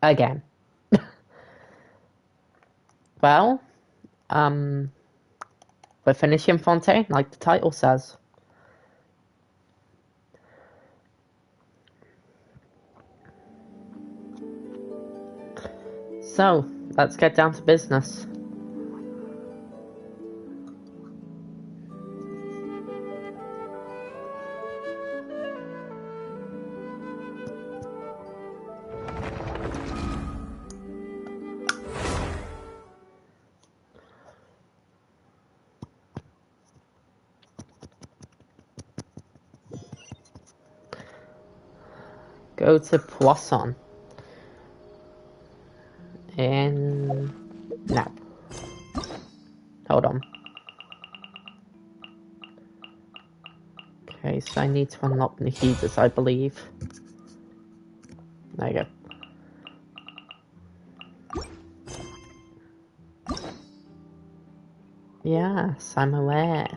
Again. Well, we're finishing Fontaine, like the title says. So, let's get down to business. Go to Poisson. And... no. Hold on. Okay, so I need to unlock the heaters, I believe. There you go. Yes, I'm aware.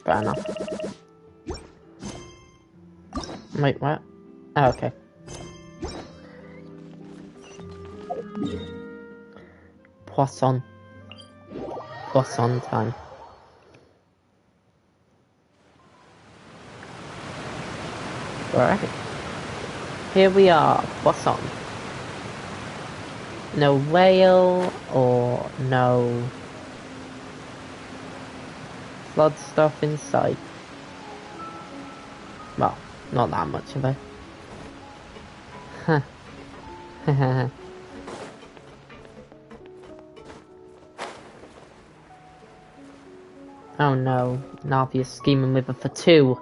Fair enough. Wait, what? Oh, okay. Poisson. Poisson time. Alright. Here we are, Poisson. No whale or no flood stuff in sight. Well, not that much of it. Huh. Oh no, Navia's scheming with her for two.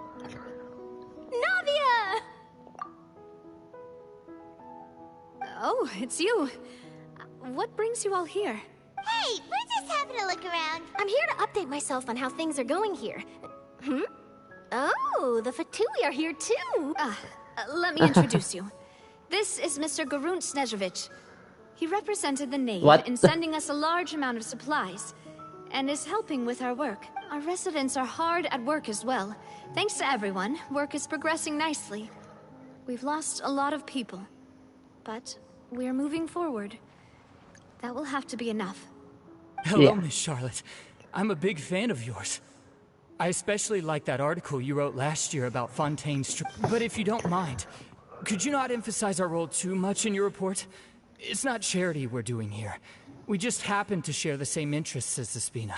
Navia! Oh, it's you. What brings you all here? Hey, we're just having a look around. I'm here to update myself on how things are going here. Oh, the Fatui are here too. Let me introduce you. This is Mr. Garunt Snežević. He represented the Nave in sending us a large amount of supplies, and is helping with our work. Our residents are hard at work as well. Thanks to everyone, work is progressing nicely. We've lost a lot of people, but we're moving forward. That will have to be enough. Hello, Miss Charlotte. I'm a big fan of yours. I especially like that article you wrote last year about Fontaine's trip. But if you don't mind, could you not emphasize our role too much in your report? It's not charity we're doing here. We just happen to share the same interests as the Spina.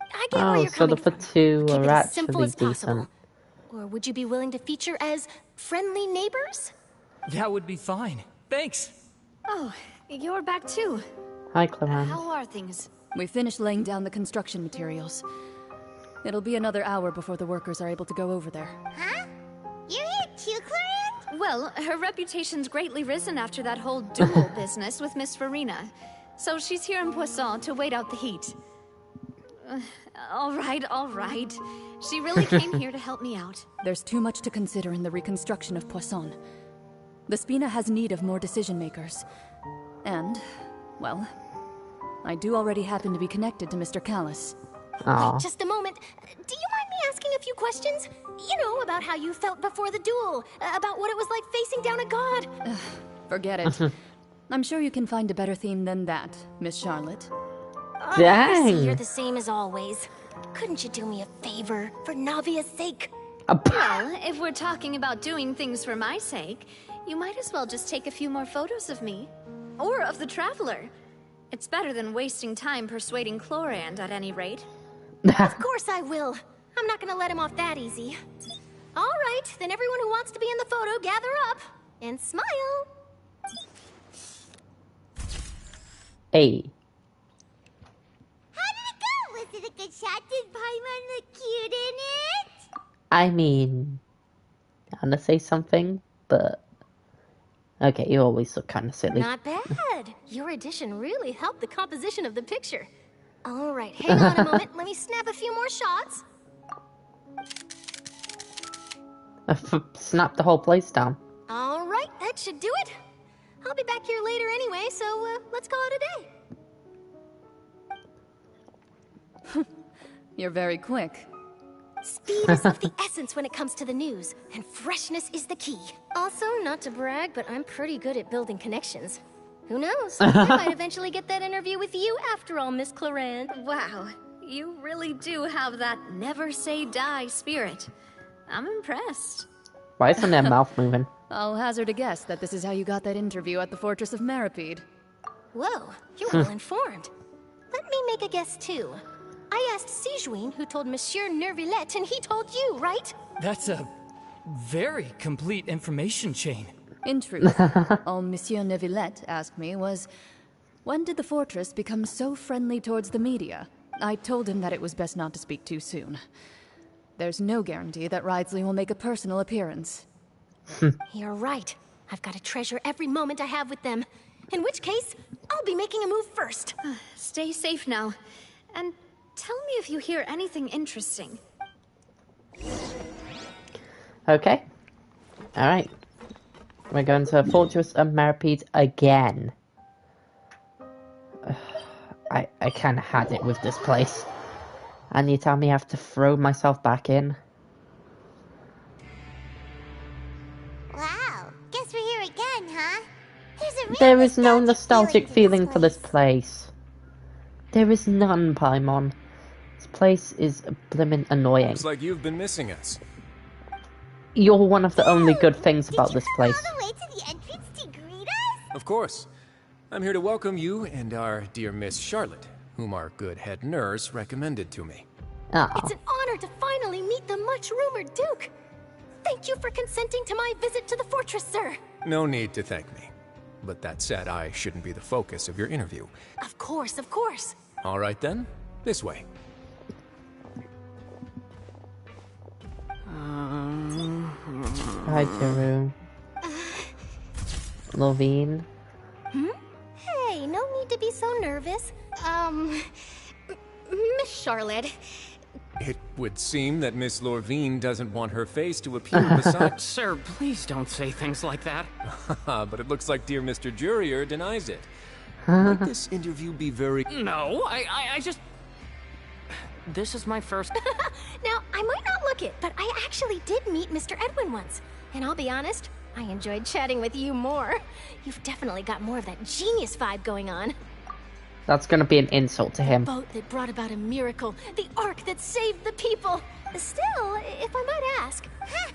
I get where you're coming from. So the Keep it are as simple actually as possible. decent. Or would you be willing to feature as friendly neighbors? That would be fine. Thanks. Oh, you're back too. Hi, Clemence. How are things? We finished laying down the construction materials. It'll be another hour before the workers are able to go over there. Huh? You're here too, Clarence? Well, her reputation's greatly risen after that whole duel business with Miss Farina. So she's here in Poisson to wait out the heat. All right. She really came here to help me out. There's too much to consider in the reconstruction of Poisson. The Spina has need of more decision makers. And, well, I do already happen to be connected to Mr. Callis. Wait just a moment. Do you mind me asking a few questions? You know, about how you felt before the duel. About what it was like facing down a god. Forget it. I'm sure you can find a better theme than that, Miss Charlotte. Dang. I see you're the same as always. Couldn't you do me a favor, for Navia's sake? Well, if we're talking about doing things for my sake, you might as well just take a few more photos of me. Or of the Traveler. It's better than wasting time persuading Chlorand, at any rate. Of course I will. I'm not gonna let him off that easy. All right, then everyone who wants to be in the photo, gather up. And smile. Hey. How did it go? Was it a good shot? Did Paimon look cute in it? I mean, I want to say something, but okay, you always look kind of silly. Not bad. Your addition really helped the composition of the picture. All right, hang on a moment. Let me snap a few more shots. Snap the whole place down. All right, that should do it. I'll be back here later anyway, so let's call it a day. You're very quick. Speed is of the essence when it comes to the news, and freshness is the key. Also, not to brag, but I'm pretty good at building connections. Who knows? I might eventually get that interview with you after all, Miss Clarant. Wow, you really do have that never say die spirit. I'm impressed. Why isn't their mouth moving? I'll hazard a guess that this is how you got that interview at the Fortress of Meripede. Whoa, you're well informed. Let me make a guess too. I asked Sigewinne who told Monsieur Neuvillette, and he told you, right? That's a very complete information chain. In truth, all Monsieur Neuvillette asked me was, when did the Fortress become so friendly towards the media? I told him that it was best not to speak too soon. There's no guarantee that Ridsley will make a personal appearance. You're right. I've got to treasure every moment I have with them. In which case, I'll be making a move first. Stay safe now. And tell me if you hear anything interesting. Okay. Alright. We're going to Fortress of Meripede again. I kind of had it with this place. And you tell me I have to throw myself back in? Wow, guess we're here again, huh? There's a real There is no nostalgic nostalgic feeling for this place. There is none, Paimon. This place is blimmin' annoying. Looks like you've been missing us. You're one of the only good things about this place. All the way to the entrance to greet us? Of course. I'm here to welcome you and our dear Miss Charlotte, whom our good head nurse recommended to me. Oh. It's an honor to finally meet the much-rumored Duke. Thank you for consenting to my visit to the fortress, sir. No need to thank me. But that said, I shouldn't be the focus of your interview. Of course, of course. All right then, this way. Hi, Jeru. Lovine. Hey, no need to be so nervous. Miss Charlotte. It would seem that Miss Lorvine doesn't want her face to appear beside... Sir, please don't say things like that. But it looks like dear Mr. Jurier denies it. Might this interview be very... No, I just... This is my first... Now, I might not look it, but I actually did meet Mr. Edwin once. And I'll be honest, I enjoyed chatting with you more. You've definitely got more of that genius vibe going on. That's gonna be an insult to him. The boat that brought about a miracle. The ark that saved the people. Still, if I might ask... Huh.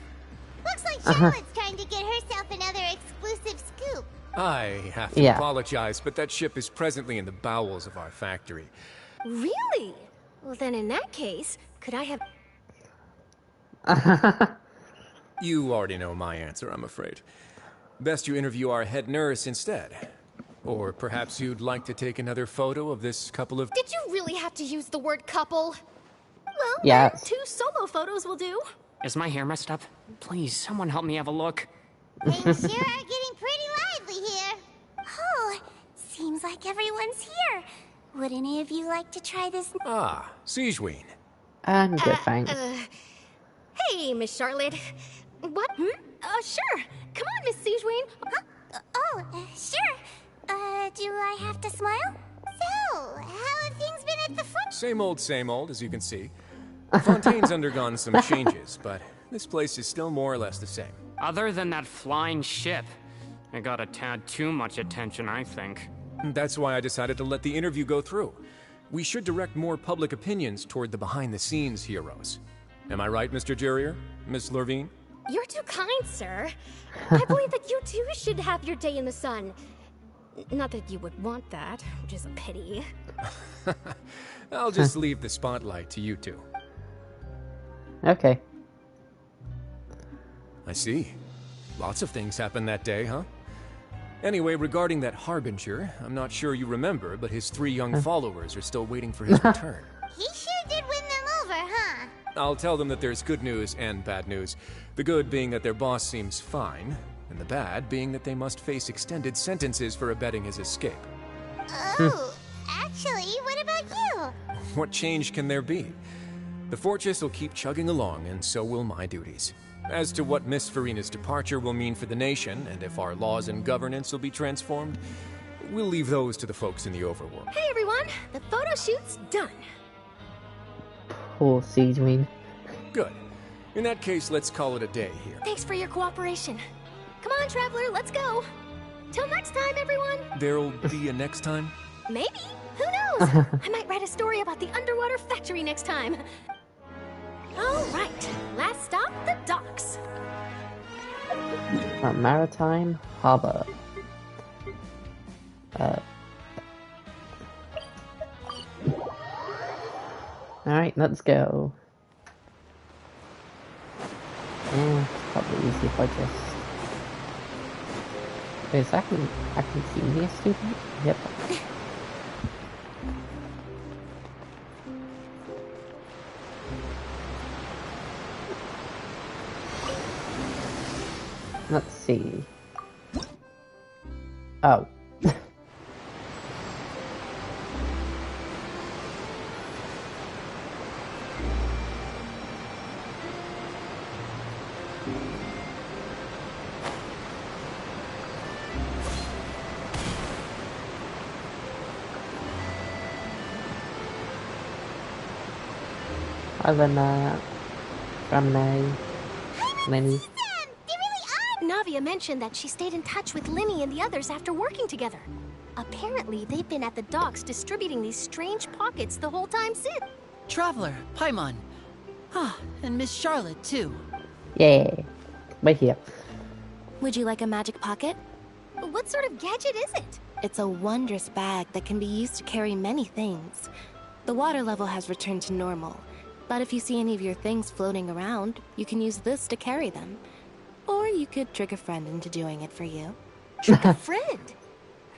Looks like Charlotte's trying to get herself another exclusive scoop. I have to apologize, but that ship is presently in the bowels of our factory. Really? Well, then in that case, could I have... You already know my answer, I'm afraid. Best you interview our head nurse instead. Or perhaps you'd like to take another photo of this couple of... Did you really have to use the word couple? Well, Yes. 2 solo photos will do. Is my hair messed up? Please, someone help me have a look. Things sure are getting pretty lively here. Oh, seems like everyone's here. Would any of you like to try this? Ah, Sigewinne. I'm good, thanks. Hey, Miss Charlotte. What? Sure. Come on, Miss Sigewinne. Huh? Sure. Do I have to smile? So, how have things been at the front? Same old, as you can see. Fontaine's undergone some changes, but this place is still more or less the same. Other than that flying ship, it got a tad too much attention, I think. That's why I decided to let the interview go through. We should direct more public opinions toward the behind-the-scenes heroes. Am I right, Mr. Jurier? Miss Lorvine? You're too kind, sir. I believe that you too should have your day in the sun. Not that you would want that, which is a pity. I'll just leave the spotlight to you two. Okay. I see. Lots of things happened that day, huh? Anyway, regarding that Harbinger, I'm not sure you remember, but his 3 young followers are still waiting for his return. He sure did win them over, huh? I'll tell them that there's good news and bad news. The good being that their boss seems fine, and the bad being that they must face extended sentences for abetting his escape. Oh, actually, what about you? What change can there be? The fortress will keep chugging along, and so will my duties. As to what Miss Farina's departure will mean for the nation, and if our laws and governance will be transformed, we'll leave those to the folks in the overworld. Hey, everyone. The photo shoot's done. Poor Sigewinne. Good. In that case, let's call it a day here. Thanks for your cooperation. Come on, Traveler, let's go. Till next time, everyone. There'll be a next time? Maybe. Who knows? I might write a story about the underwater factory next time. All right. Last stop, the docks. Maritime Harbor. Alright, let's go. Probably easy if I just... Wait, I can see me a student? Yep. Let's see. Oh. Hi, Lena. Ramne. Lenny. Navia mentioned that she stayed in touch with Linny and the others after working together. Apparently, they've been at the docks distributing these strange pockets the whole time since. Traveler, Paimon. Ah, and Miss Charlotte, too. Yeah. Right here. Would you like a magic pocket? What sort of gadget is it? It's a wondrous bag that can be used to carry many things. The water level has returned to normal, but if you see any of your things floating around, you can use this to carry them. Or you could trick a friend into doing it for you. Trick a friend?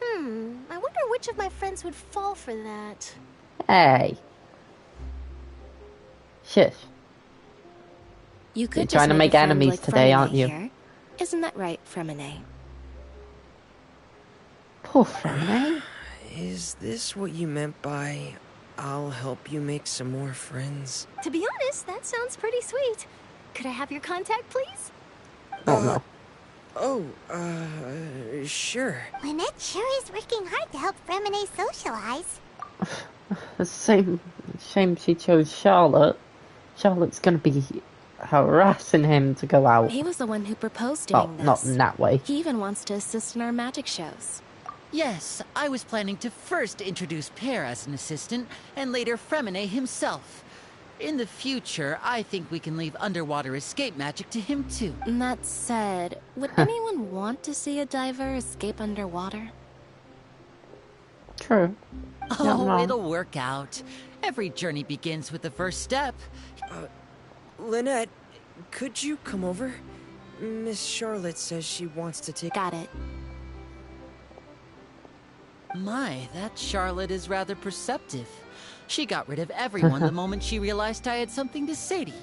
I wonder which of my friends would fall for that. Hey. Shush. You could You're just trying to make a friend enemies like today, Fremine aren't you? here. Isn't that right, Fremine? Poor Fremine. Is this what you meant by, I'll help you make some more friends? To be honest, that sounds pretty sweet. Could I have your contact, please? Oh no. Sure. Lynette sure is working hard to help Fremine socialize. Shame she chose Charlotte. Charlotte's gonna be harassing him to go out. He was the one who proposed doing this. Not in that way. He even wants to assist in our magic shows. Yes, I was planning to first introduce Pear as an assistant, and later Fremine himself. In the future, I think we can leave underwater escape magic to him too. That said, would anyone want to see a diver escape underwater? True. Oh, it'll work out. Every journey begins with the first step. Lynette, could you come over? Miss Charlotte says she wants to take... Got it. My, that Charlotte is rather perceptive. She got rid of everyone the moment she realized I had something to say to you.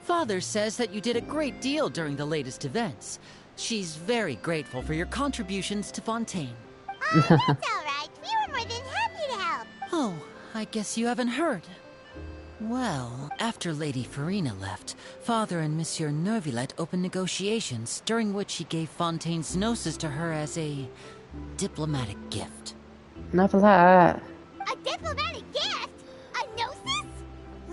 Father says that you did a great deal during the latest events. She's very grateful for your contributions to Fontaine. Oh, that's all right. We were more than happy to help. Oh, I guess you haven't heard. Well, after Lady Farina left, Father and Monsieur Neuvillette opened negotiations, during which he gave Fontaine's gnosis to her as a diplomatic gift. Neuvillette. A diplomatic gift? A gnosis?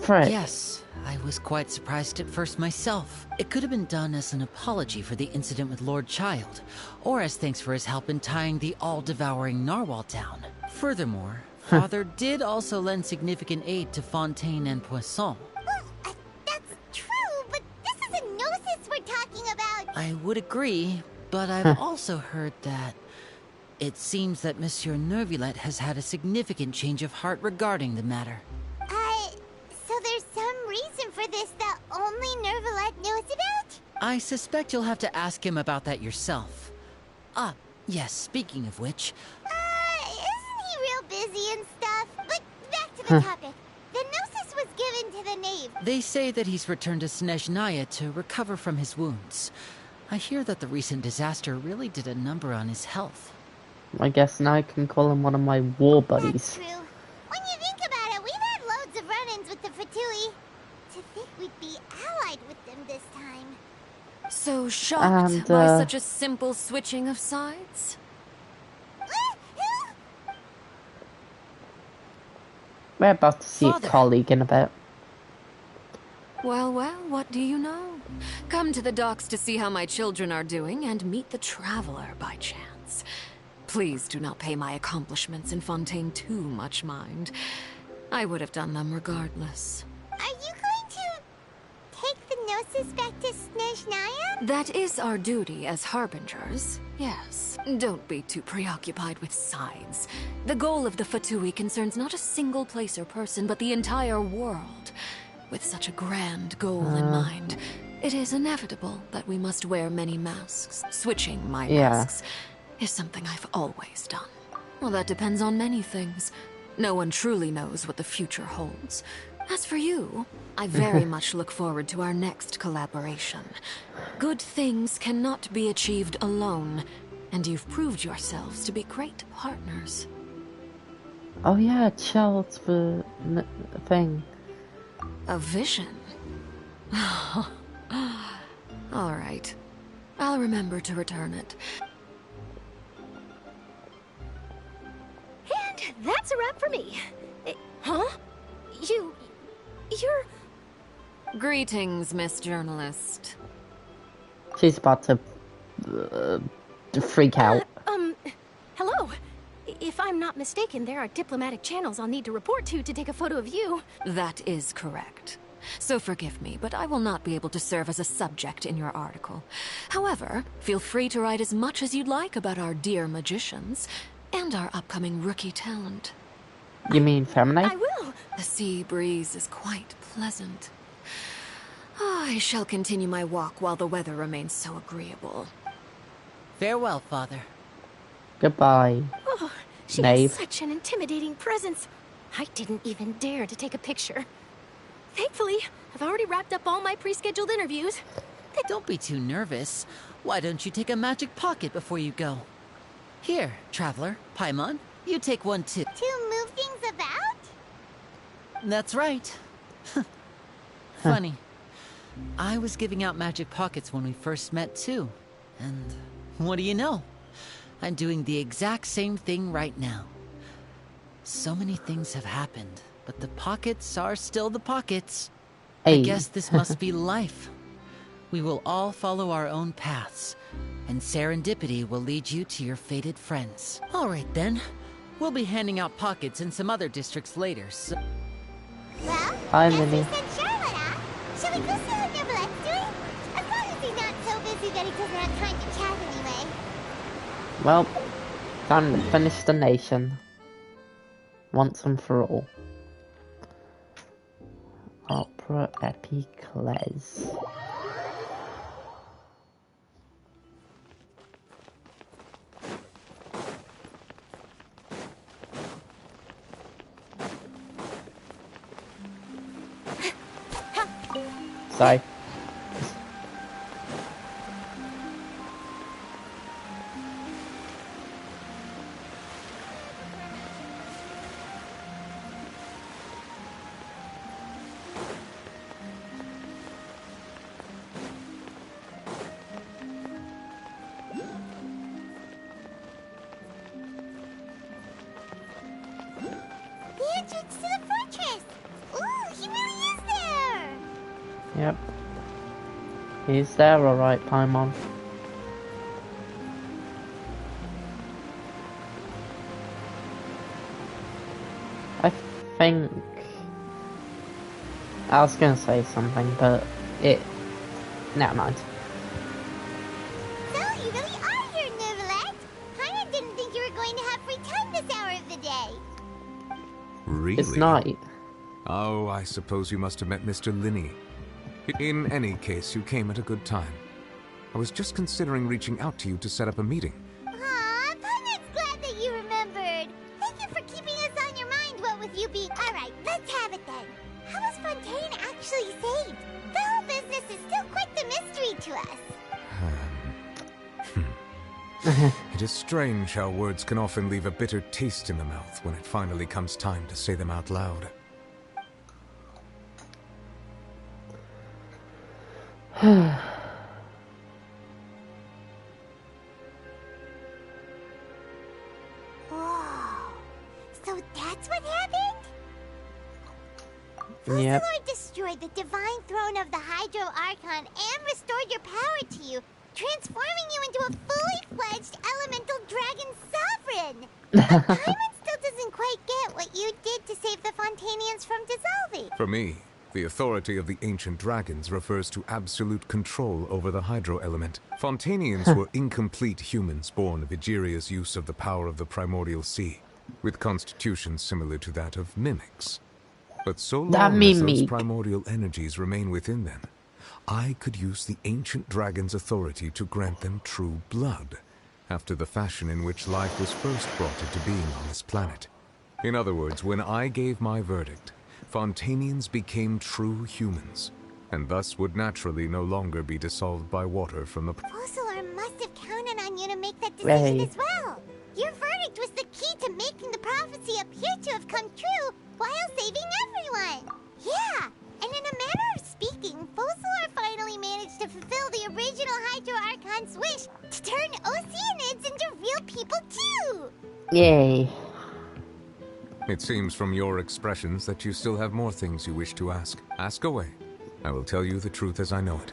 Frick. Yes, I was quite surprised at first myself. It could have been done as an apology for the incident with Lord Child, or as thanks for his help in tying the all-devouring narwhal down. Furthermore, Father did also lend significant aid to Fontaine and Poisson. Well, that's true, but this is a gnosis we're talking about. I would agree, but I've also heard that it seems that Monsieur Neuvillette has had a significant change of heart regarding the matter. So there's some reason for this that only Neuvillette knows about? I suspect you'll have to ask him about that yourself. Ah, yes, speaking of which... Isn't he real busy and stuff? But back to the topic. The gnosis was given to the knave. They say that he's returned to Snezhnaya to recover from his wounds. I hear that the recent disaster really did a number on his health. I guess now I can call him one of my war buddies. That's true. When you think about it, we've had loads of run-ins with the Fatui. To think we'd be allied with them this time. So shocked And, by such a simple switching of sides? We're about to see Father. a colleague in a bit. Well, well, what do you know? Come to the docks to see how my children are doing and meet the Traveler by chance. Please do not pay my accomplishments in Fontaine too much mind. I would have done them regardless. Are you going to take the Gnosis back to Snezhnaya? That is our duty as Harbingers, yes. Don't be too preoccupied with sides. The goal of the Fatui concerns not a single place or person, but the entire world. With such a grand goal in mind, it is inevitable that we must wear many masks. Switching my masks is something I've always done. Well, that depends on many things. No one truly knows what the future holds. As for you, I very much look forward to our next collaboration. Good things cannot be achieved alone, and you've proved yourselves to be great partners. Oh yeah, Child's the thing. A vision? Alright. I'll remember to return it. And that's a wrap for me. Huh? You're... Greetings, Miss Journalist. She's about to freak out. Hello. If I'm not mistaken, there are diplomatic channels I'll need to report to take a photo of you. That is correct. So forgive me, but I will not be able to serve as a subject in your article. However, feel free to write as much as you'd like about our dear magicians and our upcoming rookie talent. You mean feminine? I will. The sea breeze is quite pleasant. I shall continue my walk while the weather remains so agreeable. Farewell, Father. Goodbye. Oh, she Knave. has such an intimidating presence. I didn't even dare to take a picture. Thankfully, I've already wrapped up all my pre-scheduled interviews. Don't be too nervous. Why don't you take a magic pocket before you go? Here, Traveler, Paimon, you take one too. To move things about? That's right. Funny. I was giving out magic pockets when we first met too. And what do you know? I'm doing the exact same thing right now. So many things have happened, but the pockets are still the pockets. Hey. I guess this must be life. We will all follow our own paths, and serendipity will lead you to your fated friends. All right then. We'll be handing out pockets in some other districts later, so... Well, Hi, guess Minnie. we sent Charlotte, huh? Shall we go see what Neverlette's doing? As long as he's not so busy that he doesn't have time to chat anyway. Well, time to finish the nation. Once and for all. Opera Epicles. Sorry. The entrance to the fortress! Ooh, he really is there! Yep. He's there, alright, Paimon. I think... I was gonna say something, but it... Never mind. So, you really are here, Neverlette! Paimon didn't think you were going to have free time this hour of the day. Really? It's night. Oh, I suppose you must have met Mr. Linney. In any case, you came at a good time. I was just considering reaching out to you to set up a meeting. Aw, Paimon's glad that you remembered. Thank you for keeping us on your mind, what with you being... Alright, let's have it then. How was Fontaine actually saved? The whole business is still quite the mystery to us. It is strange how words can often leave a bitter taste in the mouth when it finally comes time to say them out loud. Whoa. So that's what happened? Yep. Focalor destroyed the divine throne of the Hydro Archon and restored your power to you, transforming you into a fully fledged elemental dragon sovereign. But Paimon still doesn't quite get what you did to save the Fontainians from dissolving. For me, the authority of the ancient dragons refers to absolute control over the hydro element. Fontainians were incomplete humans born of Egeria's use of the power of the primordial sea, with constitutions similar to that of mimics. But so long as those primordial energies remain within them, I could use the ancient dragon's authority to grant them true blood, after the fashion in which life was first brought into being on this planet. In other words, when I gave my verdict, Fontainians became true humans, and thus would naturally no longer be dissolved by water from the... Focalor must have counted on you to make that decision as well. Your verdict was the key to making the prophecy appear to have come true while saving everyone. Yeah, and in a manner of speaking, Focalor finally managed to fulfill the original Hydro Archon's wish to turn Oceanids into real people too! Yay. It seems from your expressions that you still have more things you wish to ask. Ask away. I will tell you the truth as I know it.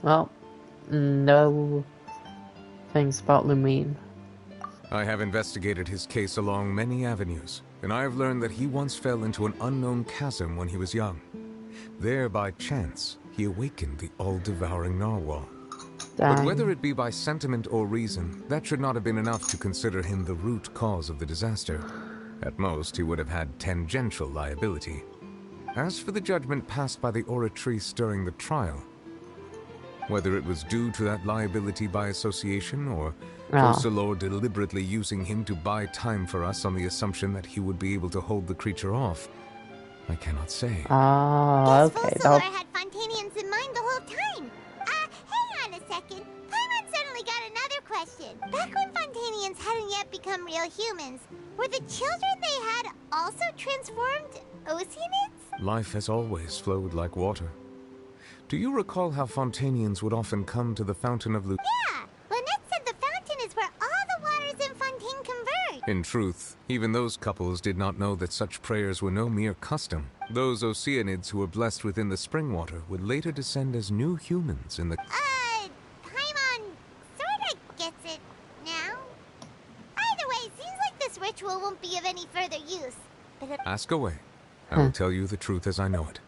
Well, no things about Lumine. I have investigated his case along many avenues, and I have learned that he once fell into an unknown chasm when he was young. There, by chance, he awakened the all-devouring narwhal. But whether it be by sentiment or reason, that should not have been enough to consider him the root cause of the disaster. At most, he would have had tangential liability. As for the judgment passed by the Oratrice during the trial, whether it was due to that liability by association, or Focalor deliberately using him to buy time for us on the assumption that he would be able to hold the creature off, I cannot say. Okay. Focalor had Fontainians in mind the whole time. Hang on a second. Paimon suddenly got another question. Back when Fontainians hadn't yet become real humans, were the children they had also transformed Oceanids? Life has always flowed like water. Do you recall how Fontainians would often come to the Fountain of Yeah! Lynette said the fountain is where all the waters in Fontaine converge. In truth, even those couples did not know that such prayers were no mere custom. Those Oceanids who were blessed within the spring water would later descend as new humans in the... Paimon sorta gets it now. Either way, it seems like this ritual won't be of any further use. But Ask away. I will tell you the truth as I know it.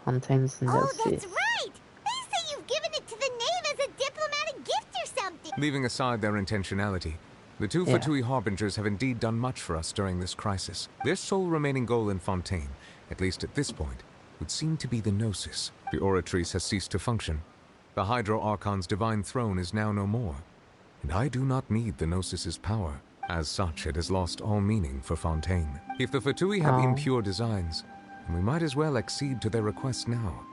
Fontaine's Oh, that's right! They say you've given it to the knave as a diplomatic gift or something! Leaving aside their intentionality, the two Fatui Harbingers have indeed done much for us during this crisis. Their sole remaining goal in Fontaine, at least at this point, would seem to be the Gnosis. The Oratrice has ceased to function. The Hydro Archon's divine throne is now no more, and I do not need the Gnosis's power. As such, it has lost all meaning for Fontaine. If the Fatui have impure designs, then we might as well accede to their request now,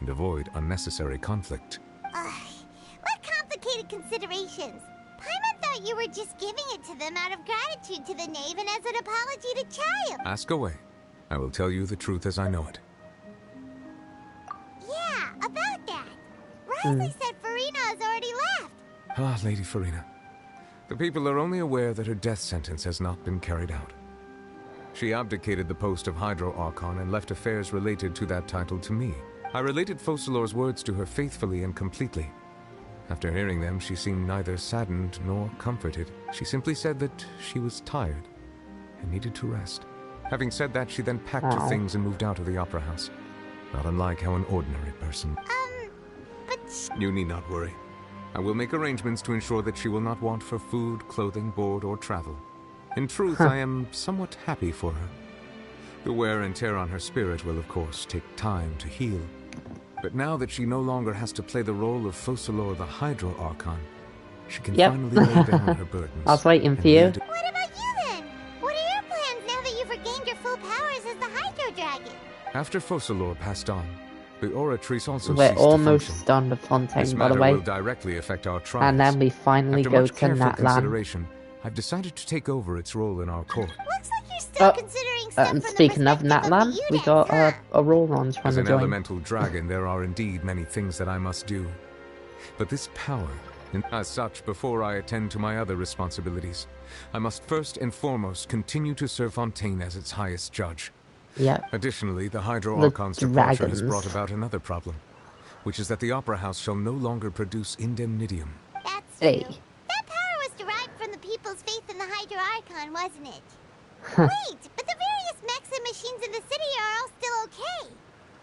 and avoid unnecessary conflict. What complicated considerations! Paimon thought you were just giving it to them out of gratitude to the knave and as an apology to Child. Ask away. I will tell you the truth as I know it. Yeah, about that. Riley said Farina has already left. Ah, Lady Farina. The people are only aware that her death sentence has not been carried out. She abdicated the post of Hydro Archon and left affairs related to that title to me. I related Focalor's words to her faithfully and completely. After hearing them, she seemed neither saddened nor comforted. She simply said that she was tired and needed to rest. Having said that, she then packed her things and moved out of the opera house. Not unlike how an ordinary person... but... You need not worry. I will make arrangements to ensure that she will not want for food, clothing, board, or travel. In truth, I am somewhat happy for her. The wear and tear on her spirit will, of course, take time to heal. But now that she no longer has to play the role of Focalor the Hydro Archon, she can finally lay down her burdens. I was waiting for you. What about you then? What are your plans now that you've regained your full powers as the Hydro Dragon? After Focalor passed on, the Oratrice also We're ceased almost to function. done with Fontaine, This by the matter way. will directly affect our trials. And then we finally After go much to careful Natlan. consideration, I've decided to take over its role in our court. Looks like you're still considering stuff And from speaking the of Natlan, the we got Auroron trying As to an join. elemental dragon, there are indeed many things that I must do. But this power, And as such, before I attend to my other responsibilities, I must first and foremost continue to serve Fontaine as its highest judge. Yeah. Additionally, the Hydro The Archon's departure has dragons. brought about another problem, which is that the Opera House shall no longer produce indemnitium. That's Hey. true. That power was derived from the people's faith in the Hydro Archon, wasn't it? Wait, but the various mechs and machines in the city are all still okay.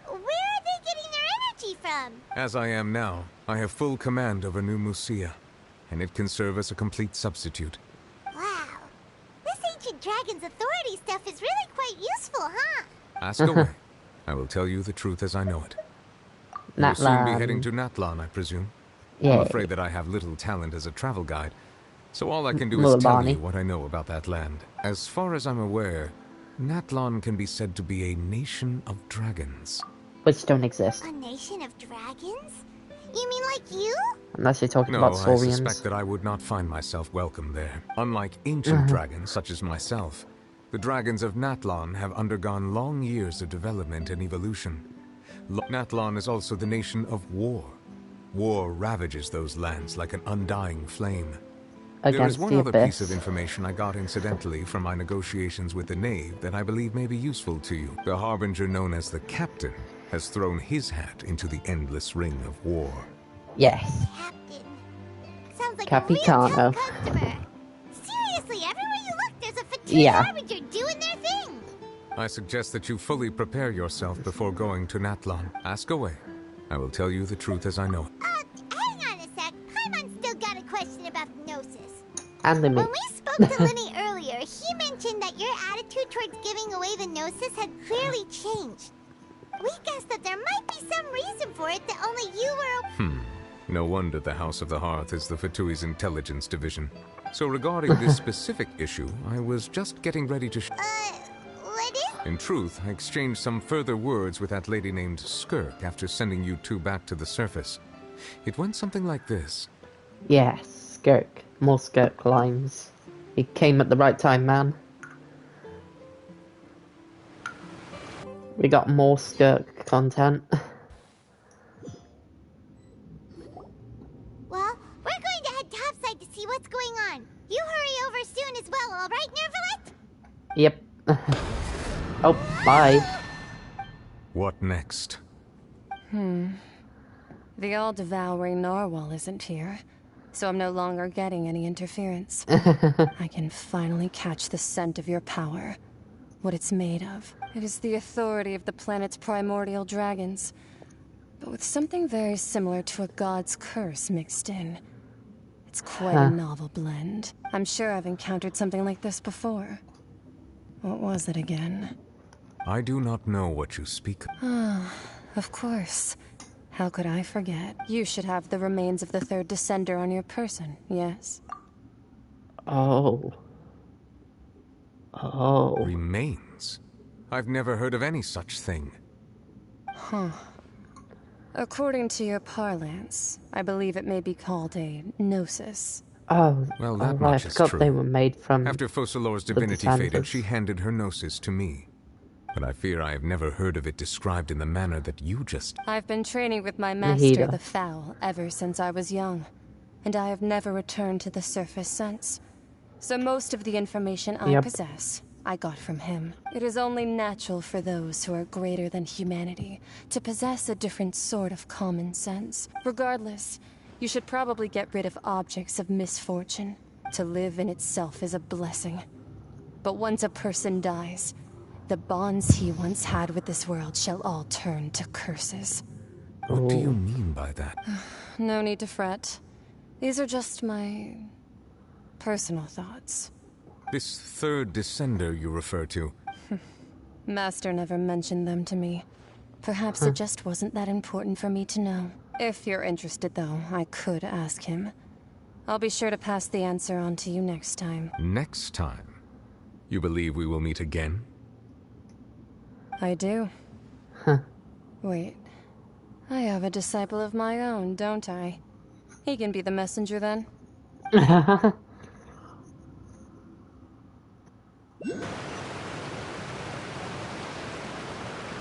Where are they getting their energy from? As I am now, I have full command over New Musia, and it can serve as a complete substitute. Wow. This ancient dragon's authority stuff is really quite useful, huh? Ask away. I will tell you the truth as I know it. You'll soon be heading to Natlan, I presume. Yeah. I'm afraid that I have little talent as a travel guide, so all I can do is tell you what I know about that land. As far as I'm aware, Natlan can be said to be a nation of dragons. Which don't exist. A nation of dragons? You mean like you? Unless you're talking No, about I Saurians. suspect that I would not find myself welcome there. Unlike ancient dragons such as myself, the dragons of Natlan have undergone long years of development and evolution. Natlan is also the nation of war. War ravages those lands like an undying flame. There is one other piece of information I got incidentally from my negotiations with the Knave that I believe may be useful to you. The Harbinger known as the Captain has thrown his hat into the endless ring of war. Yes. Captain. Sounds like Capitano. a real tough customer. Seriously, everywhere you look, there's a Fatui Harbinger doing their thing. I suggest that you fully prepare yourself before going to Natlan. Ask away. I will tell you the truth as I know it. Hang on a sec. Paimon's still got a question about Gnosis. And the When we spoke to Linny earlier, he mentioned that your attitude towards giving away the Gnosis had clearly changed. We guessed that there might be some reason for it that only you were... No wonder the House of the Hearth is the Fatui's intelligence division. So regarding this specific issue, I was just getting ready to... what is... In truth, I exchanged some further words with that lady named Skirk after sending you two back to the surface. It went something like this. Yes, Skirk. More Skirk lines. He came at the right time, man. We got more Skirk content. Well, we're going to head topside to see what's going on. You hurry over soon as well, all right, Nervalet? Yep. Oh, bye. What next? The all-devouring narwhal isn't here, so I'm no longer getting any interference. I can finally catch the scent of your power, what it's made of. It is the authority of the planet's primordial dragons, but with something very similar to a god's curse mixed in. It's quite a novel blend. I'm sure I've encountered something like this before. What was it again? I do not know what you speak of. Of course. How could I forget? You should have the remains of the third descender on your person, yes? Oh. Oh. Remains? I've never heard of any such thing. According to your parlance, I believe it may be called a gnosis. Oh, Well, that right, much I is forgot true. they were made from... After Focalor's the divinity faded, Descenders. she handed her gnosis to me. But I fear I have never heard of it described in the manner that you just... I've been training with my master, Nahida. the Fowl, ever since I was young, and I have never returned to the surface since. So most of the information I possess, I got from him. It is only natural for those who are greater than humanity to possess a different sort of common sense. Regardless, you should probably get rid of objects of misfortune. To live in itself is a blessing. But once a person dies, the bonds he once had with this world shall all turn to curses. What do you mean by that? No need to fret. These are just my personal thoughts. This third descender you refer to. Master never mentioned them to me. Perhaps it just wasn't that important for me to know. If you're interested, though, I could ask him. I'll be sure to pass the answer on to you next time. Next time? You believe we will meet again? I do. Wait. I have a disciple of my own, don't I? He can be the messenger then.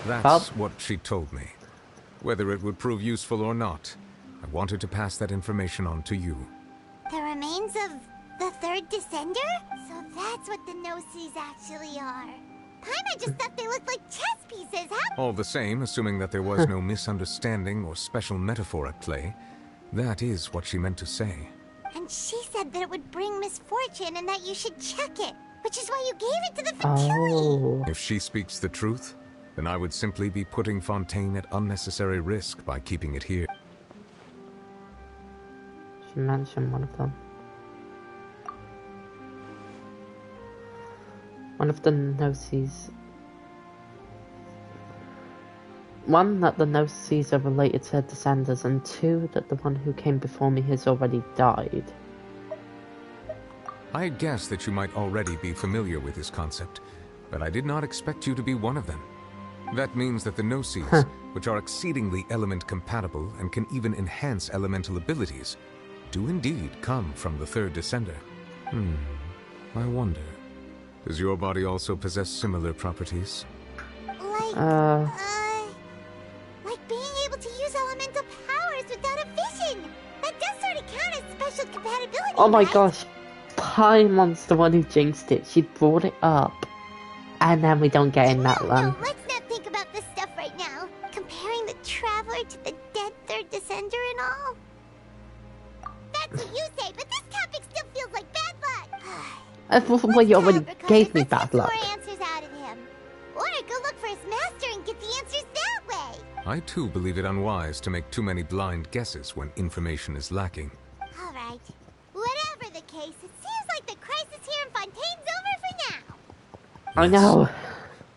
That's what she told me. Whether it would prove useful or not, I wanted to pass that information on to you. The remains of the third descender? So that's what the Gnosis actually are. Paimon just thought they looked like chess pieces, huh? All the same, assuming that there was no misunderstanding or special metaphor at play, that is what she meant to say. And she said that it would bring misfortune and that you should check it, which is why you gave it to the Fatui. If she speaks the truth, then I would simply be putting Fontaine at unnecessary risk by keeping it here. She mentioned one of them. One of the Gnosis. One, that the Gnosis are related to her descendants, and two, that the one who came before me has already died. I guessed that you might already be familiar with this concept, but I did not expect you to be one of them. That means that the Gnosis, which are exceedingly element compatible and can even enhance elemental abilities, do indeed come from the third descender. I wonder, does your body also possess similar properties? Like being able to use elemental powers without a vision. That does sort of count as special compatibility, Oh my right? gosh, Paimon's the one who jinxed it. She brought it up, and then we don't get in that one. No, let's not think about this stuff right now. Comparing the Traveler to the dead third descender and all. That's what you say, but this topic still feels like bad luck. Well, you already gave me bad luck. More answers out of him. Or go look for his master and get the answers that way. I too believe it unwise to make too many blind guesses when information is lacking. Alright. Whatever the case, it seems like the crisis here in Fontaine's over for now. I know.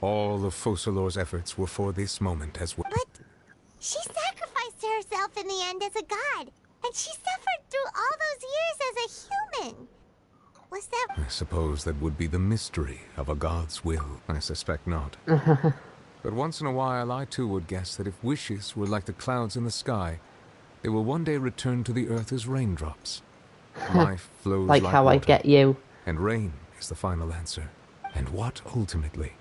All of Focalor's efforts were for this moment as well. But she sacrificed herself in the end as a god. And she suffered through all those years as a human. Was that... I suppose that would be the mystery of a god's will. I suspect not. But once in a while, I too would guess that if wishes were like the clouds in the sky, they will one day return to the earth as raindrops. Life flows like how water, I get you. And rain is the final answer. And what, ultimately,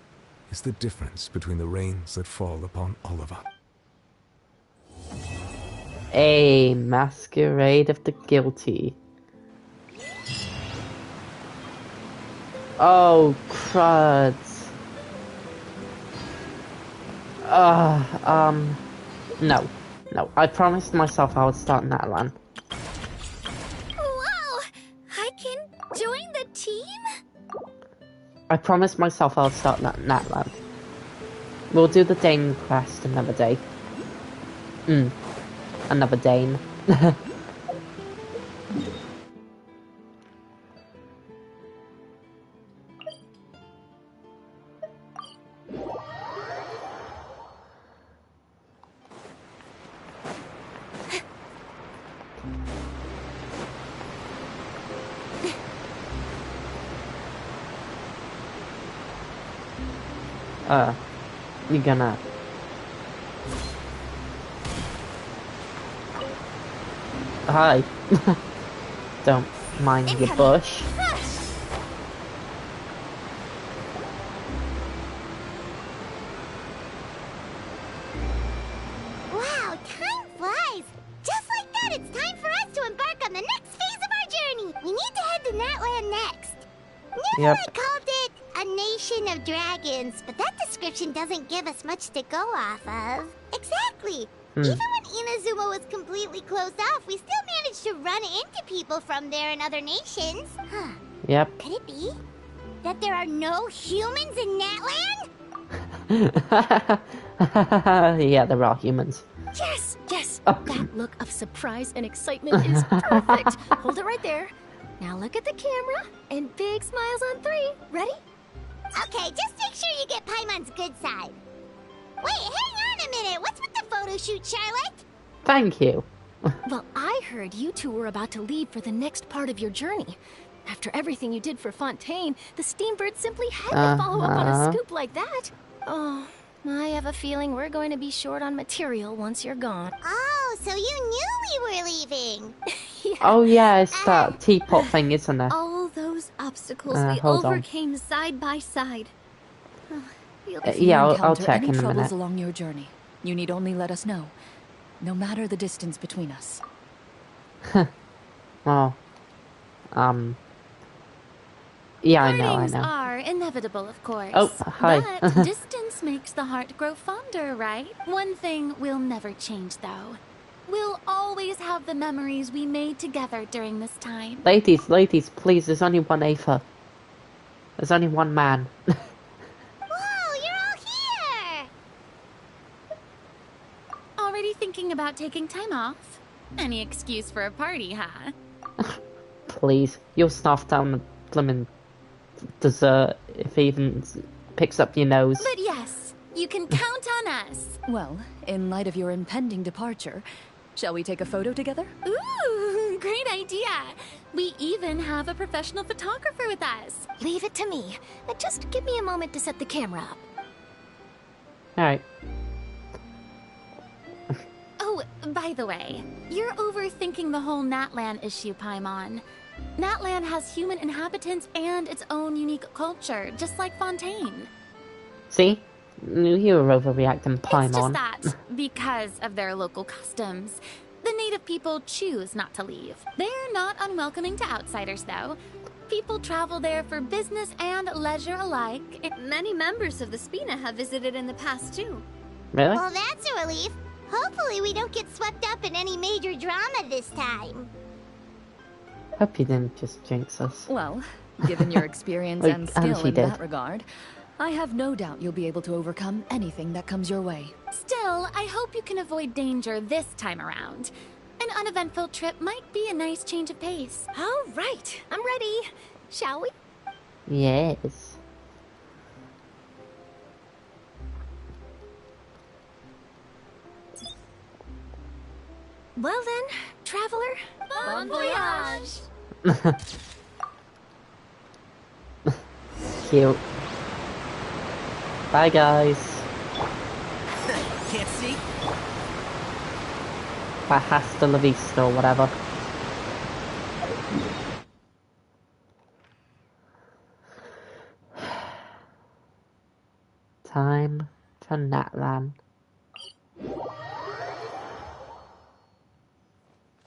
is the difference between the rains that fall upon all of us? A masquerade of the guilty. Oh, cruds. No. No, I promised myself I would start in that one. Whoa! I can join the team? I promised myself I would start in that one. We'll do the Dane quest another day. Another Dane. You're gonna... Hi. Don't mind your bush. Wow, time flies! Just like that, it's time for us to embark on the next phase of our journey! We need to head to Natland next! Yep. I called it a nation of dragons, but that description doesn't give us much to go off of. Exactly! Even when Inazuma was completely closed off, we still managed to run into people from there in other nations. Huh. Yep. Could it be that there are no humans in Natland? Yeah, there are humans. Yes, yes! That look of surprise and excitement is perfect. Hold it right there. Now look at the camera, and big smiles on 3. Ready? Okay, just make sure you get Paimon's good side. Wait, hang on a minute. What's with the photo shoot, Charlotte? Thank you. Well, I heard you two were about to leave for the next part of your journey. After everything you did for Fontaine, the Steambird simply had to follow up on a scoop like that. Oh, I have a feeling we're going to be short on material once you're gone. Oh, so you knew we were leaving. Yeah. Oh yeah, it's that teapot thing, isn't it? All those obstacles we hold on. overcame side by side. Yeah, I'll check any in a troubles minute. along your journey, you need only let us know. No matter the distance between us. Well, yeah, I Partings know. are inevitable, of course. Oh, hi. But distance makes the heart grow fonder, right? One thing we'll never change, though. We'll always have the memories we made together during this time. Ladies, please, there's only one Aether. There's only one man. Whoa, you're all here! Already thinking about taking time off? Any excuse for a party, huh? Please, you'll snuff down the blimmin' dessert if he even picks up your nose. But yes, you can count on us. Well, in light of your impending departure, shall we take a photo together? Ooh, great idea. We even have a professional photographer with us. Leave it to me. Just give me a moment to set the camera up. Alright. Oh, by the way, you're overthinking the whole Natlan issue, Paimon. Natlan has human inhabitants and its own unique culture, just like Fontaine. See? You were overreacting, Paimon. It's just that, because of their local customs, the native people choose not to leave. They're not unwelcoming to outsiders, though. People travel there for business and leisure alike. Many members of the Spina have visited in the past, too. Really? Well, that's a relief. Hopefully we don't get swept up in any major drama this time. Hope you didn't just jinx us. Well, given your experience Like, and skill she in did. that regard, I have no doubt you'll be able to overcome anything that comes your way. Still, I hope you can avoid danger this time around. An uneventful trip might be a nice change of pace. All right, I'm ready. Shall we? Yes. Well then, traveler, bon voyage! Cute. Bye, guys. Can't see? Bye, hasta la vista, or whatever. Time for Natlan.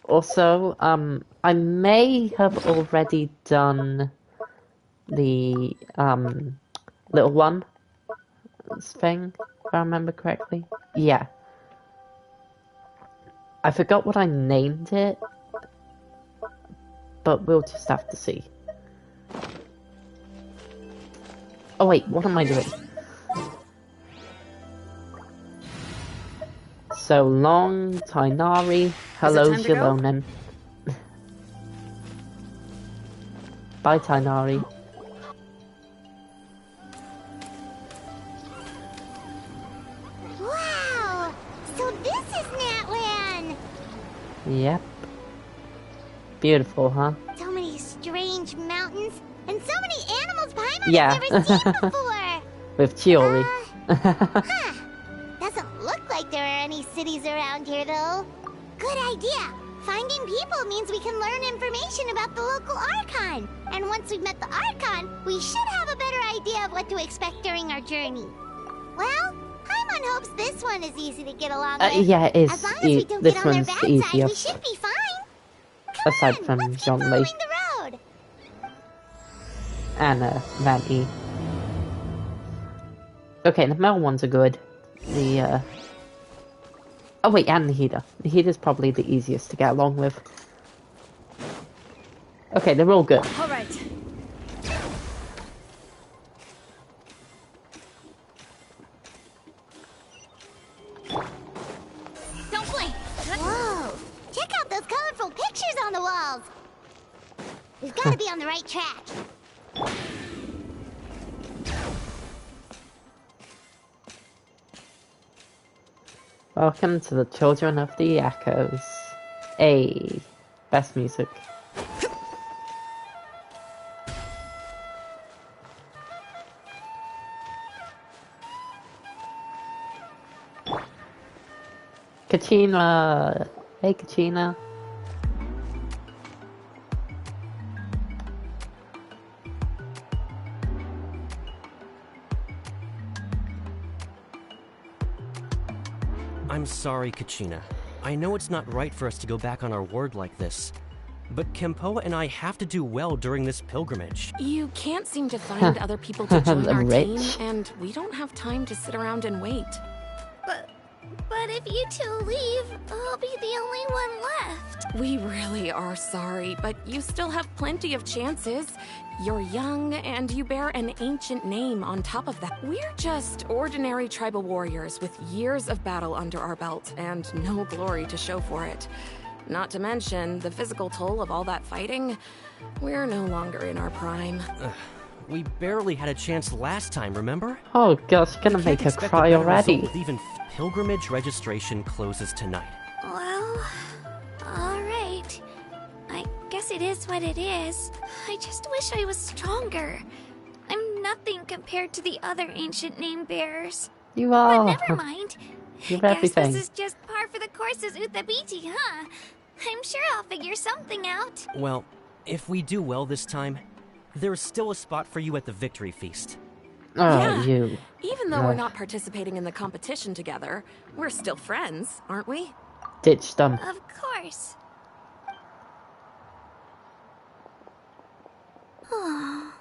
Also, I may have already done the, little one thing, if I remember correctly. Yeah. I forgot what I named it, but we'll just have to see. Oh wait, what am I doing? So long, Tainari. Hello, Jilonen. Bye, Tainari. Wow! So this is Natlan! Yep. Beautiful, huh? So many strange mountains, and so many animals Paimon Yeah. has never seen before! With Chiori. Huh. Doesn't look like there are any cities around here, though. Good idea! Finding people means we can learn information about the local Archon. And once we've met the Archon, we should have a better idea of what to expect during our journey. Well, Paimon hopes this one is easy to get along with. Yeah, it is. As long as we don't This get on their one's bad the side, we easiest. should be fine. Aside from Let's keep John following Lee the road. and Van E. Okay, the male ones are good. The oh wait, and Nahida. Nahida's probably the easiest to get along with. Okay, they're all good. All right. Don't blink! Whoa! Check out those colorful pictures on the walls. We've got to be on the right track. Welcome to the Children of the Echoes. Hey, best music. Kachina! Hey, Kachina. I'm sorry, Kachina. I know it's not right for us to go back on our word like this, but Kempoa and I have to do well during this pilgrimage. You can't seem to find other people to join our team, Rich. and we don't have time to sit around and wait. But if you two leave, I'll be the only one left. We really are sorry, but you still have plenty of chances. You're young, and you bear an ancient name on top of that. We're just ordinary tribal warriors with years of battle under our belt, and no glory to show for it. Not to mention the physical toll of all that fighting. We're no longer in our prime. We barely had a chance last time, remember? Oh gosh, gonna make her cry already. Even pilgrimage registration closes tonight. Well, alright. I guess it is what it is. I just wish I was stronger. I'm nothing compared to the other ancient name bearers. You are. But never mind. You're Guess everything. this is just par for the course as Uthabiti, huh? I'm sure I'll figure something out. Well, if we do well this time, there's still a spot for you at the victory feast. Oh, Yeah. you. Even though we're not participating in the competition together, we're still friends, aren't we? Ditch them. Of course. Oh,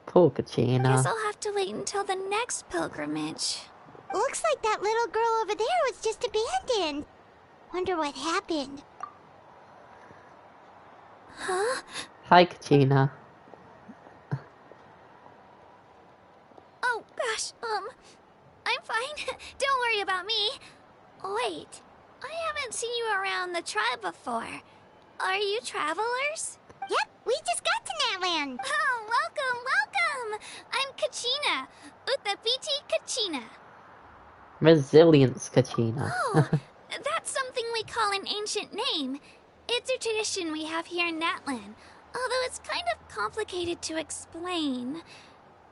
Poor guess Kachina. I'll have to wait until the next pilgrimage. Looks like that little girl over there was just abandoned. Wonder what happened. Huh? Hi, Kachina. Oh, gosh, I'm fine. Don't worry about me. Wait, I haven't seen you around the tribe before. Are you travelers? Yep, we just got to Natland. Oh, welcome! I'm Kachina. Uthabiti Kachina. Resilience, Kachina. Oh, that's something we call an ancient name. It's a tradition we have here in Natland, although it's kind of complicated to explain.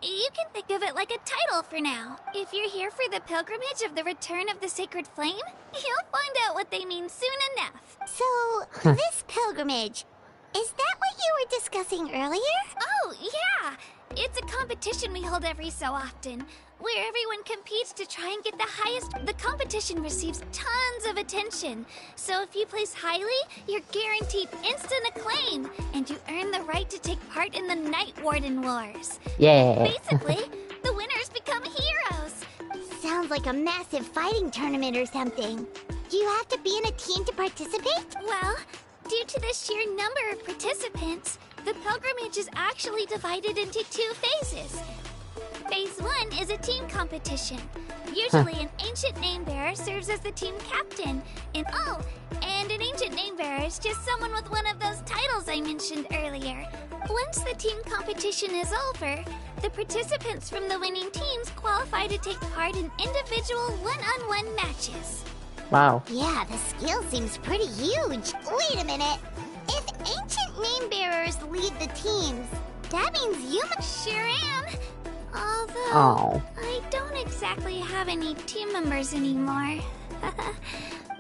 You can think of it like a title for now. If you're here for the pilgrimage of the return of the sacred flame, you'll find out what they mean soon enough. So, this pilgrimage, is that what you were discussing earlier? Oh, yeah! It's a competition we hold every so often, where everyone competes to try and get the highest. The competition receives tons of attention, so if you place highly, you're guaranteed instant acclaim, and you earn the right to take part in the Night Warden Wars. Yeah. Basically, the winners become heroes. Sounds like a massive fighting tournament or something. Do you have to be in a team to participate? Well, due to the sheer number of participants, the pilgrimage is actually divided into 2 phases. Phase 1 is a team competition. Usually an ancient name bearer serves as the team captain. And an ancient name bearer is just someone with one of those titles I mentioned earlier. Once the team competition is over, the participants from the winning teams qualify to take part in individual one-on-one matches. Wow. Yeah, the scale seems pretty huge. Wait a minute. If ancient name bearers lead the teams, that means you Sure am. Although, Oh. I don't exactly have any team members anymore.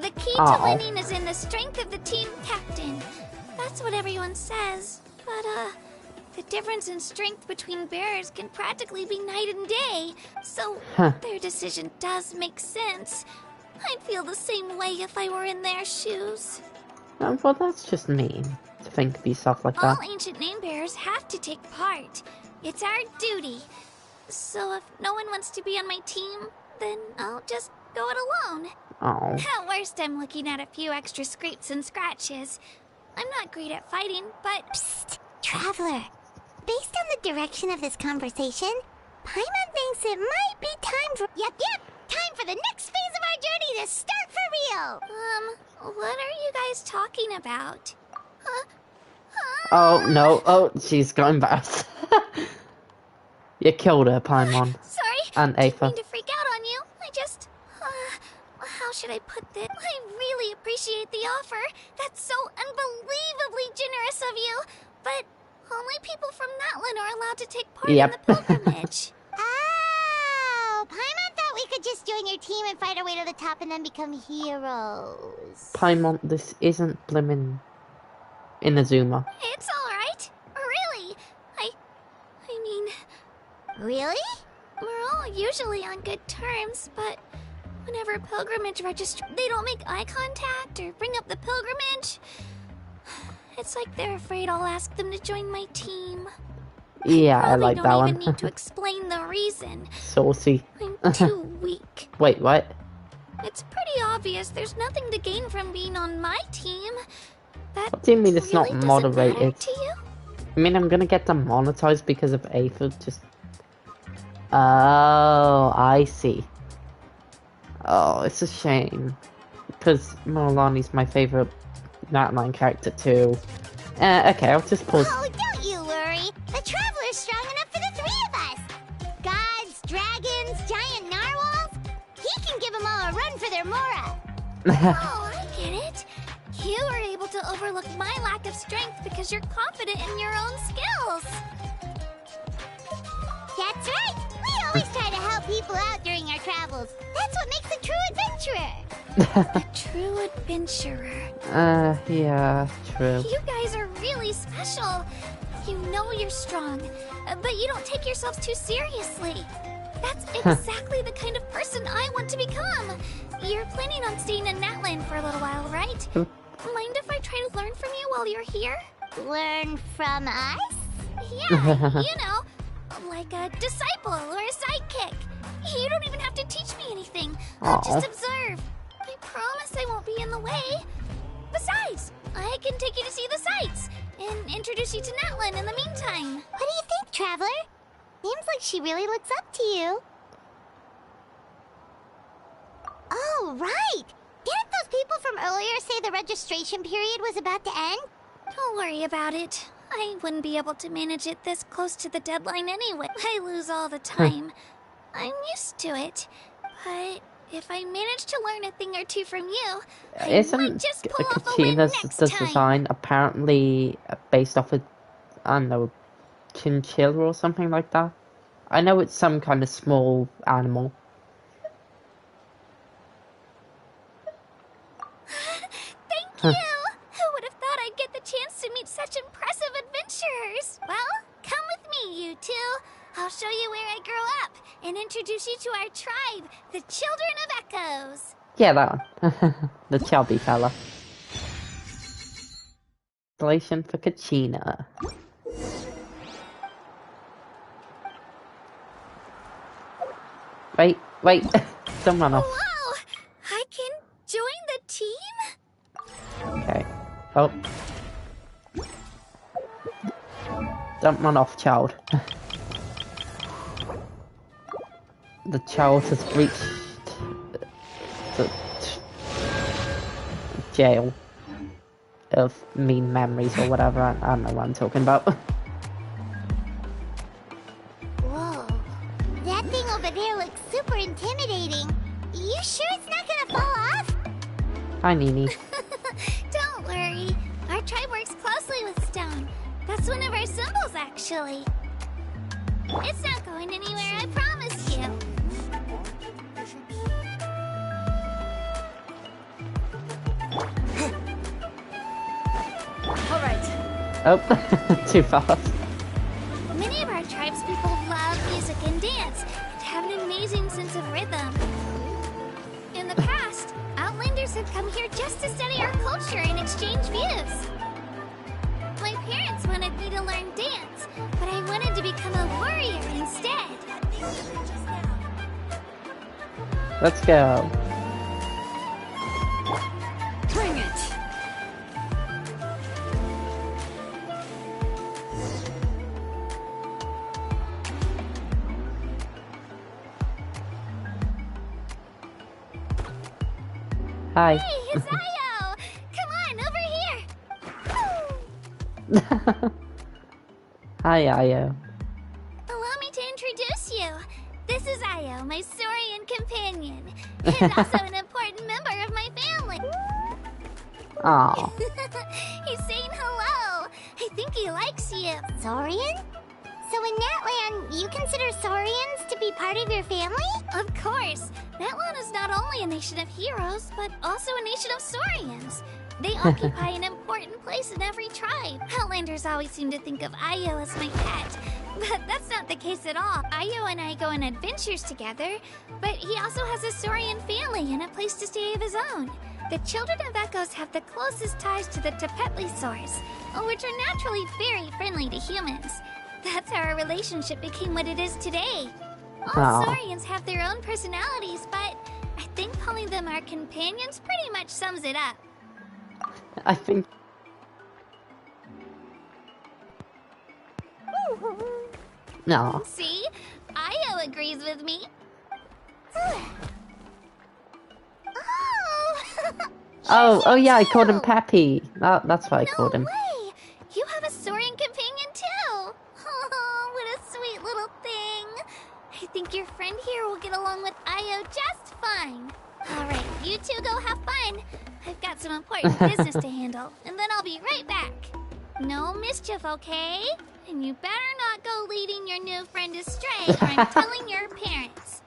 The key Aw. to winning is in the strength of the team captain. That's what everyone says. But, the difference in strength between bearers can practically be night and day. So, their decision does make sense. I'd feel the same way if I were in their shoes. Well, that's just mean to think of yourself like All that. ancient name bearers have to take part. It's our duty. So if no one wants to be on my team, then I'll just go it alone. Oh. At worst, I'm looking at a few extra scrapes and scratches. I'm not great at fighting, but... Psst, Traveler. Based on the direction of this conversation, Paimon thinks it might be time for... Yep, time for the next phase of our journey to start for real! What are you guys talking about? Oh, no. Oh, she's got embarrassed. You killed her, Paimon. Sorry, And didn't Aether. mean to freak out on you. I just... how should I put this? I really appreciate the offer. That's so unbelievably generous of you. But only people from Natlan are allowed to take part in the pilgrimage. Oh, Paimon thought we could just join your team and fight our way to the top and then become heroes. Paimon, this isn't blimmin' Inazuma. It's alright. Really. I mean... Really? We're all usually on good terms, but Whenever pilgrimage register, they don't make eye contact or bring up the pilgrimage. It's like they're afraid I'll ask them to join my team. Yeah, I like that one. Don't even need to explain the reason. Saucy. I'm too weak. Wait, what? It's pretty obvious there's nothing to gain from being on my team. That What do you mean it's really not moderated? doesn't matter to you? I mean, I'm gonna get demonetized because of Aphid. Just. Oh, I see. Oh, it's a shame. Because Milani's my favorite Natline character too. Okay, I'll just pause. Oh, don't you worry. The Traveler's strong enough for the three of us. Gods, dragons, giant narwhals. He can give them all a run for their mora. Oh, I get it. You were able to overlook my lack of strength because you're confident in your own skills. That's right. We always try to help people out during our travels. That's what makes a true adventurer. A true adventurer. Yeah, true. You guys are really special. You know you're strong, but you don't take yourselves too seriously. That's exactly the kind of person I want to become. You're planning on staying in Natland for a little while, right? Mind if I try to learn from you while you're here? Learn from us? Yeah, you know, like a disciple or a sidekick. You don't even have to teach me anything. I'll just observe. I promise I won't be in the way. Besides, I can take you to see the sights and introduce you to Natlan in the meantime. What do you think, Traveler? Seems like she really looks up to you. Oh, right! Didn't those people from earlier say the registration period was about to end? Don't worry about it. I wouldn't be able to manage it this close to the deadline anyway. I lose all the time. I'm used to it. But if I manage to learn a thing or two from you, I might just pull off a win next time. Design apparently based off of, I don't know, chinchilla or something like that? I know it's some kind of small animal. Thank you! Who would have thought I'd get the chance to meet such impressive adventurers? Well, come with me, you two. I'll show you where I grew up and introduce you to our tribe, the Children of Echoes. Yeah, that one. The chubby fella. Installation for Kachina. Wait. Don't run off. Whoa! I can join the team? Okay. Oh. Don't run off, child. The child has reached the jail of mean memories or whatever. I don't know what I'm talking about. Whoa. That thing over there looks super intimidating. You sure it's not gonna fall off? Hi, Nini. Don't worry. Our tribe works closely with stone. That's one of our symbols, actually. It's not going anywhere, I promise you. Alright. Oh, too fast. Many of our tribespeople love music and dance and have an amazing sense of rhythm. In the past, Outlanders have come here just to study our culture and exchange views. My parents wanted me to learn dance, but I wanted to become a warrior instead. Let's go. Bring it! Hi. Hey, it's Ayo! Come on, over here! Hi, Ayo. Allow me to introduce you. This is Ayo, my Saurian companion, and also an important member of my family. Aw. He's saying hello. I think he likes you. Saurian? So in Natlan, you consider Saurians to be part of your family? Of course. Natlan is not only a nation of heroes, but also a nation of Saurians. They occupy an important important place in every tribe. Outlanders always seem to think of Ayo as my pet, but that's not the case at all. Ayo and I go on adventures together, but he also has a Saurian family and a place to stay of his own. The children of Echoes have the closest ties to the Tepetli source, which are naturally very friendly to humans. That's how our relationship became what it is today. All Saurians have their own personalities, but I think calling them our companions pretty much sums it up. I think... No. See? Ayo agrees with me. Oh yeah, I called him Pappy. That's why I called him. Way! You have a Saurian companion too! Oh, what a sweet little thing! I think your friend here will get along with Ayo just fine. Alright, you two go have fun. I've got some important business to handle, and then I'll be right back. No mischief, okay? And you better not go leading your new friend astray, or I'm telling your parents.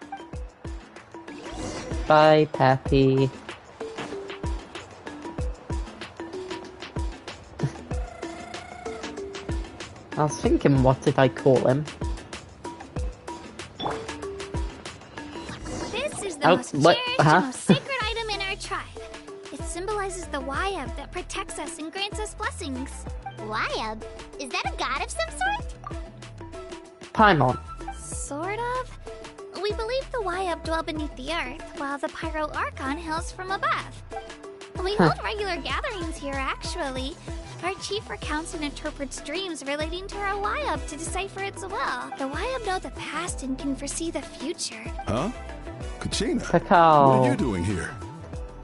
Bye, Pappy. I was thinking, what did I call him? This is the most cherished and most sacred item in our tribe. It symbolizes the Wayab that protects us and grants us blessings. Wayab? Is that a god of some sort? Paimon. Sort of. We believe the Wayab dwell beneath the earth, while the Pyro Archon hails from above. We hold regular gatherings here, actually. Our chief recounts and interprets dreams relating to our Wayab to decipher its will. The Wayab know the past and can foresee the future. Huh? Kachina, Pakal. what are you doing here?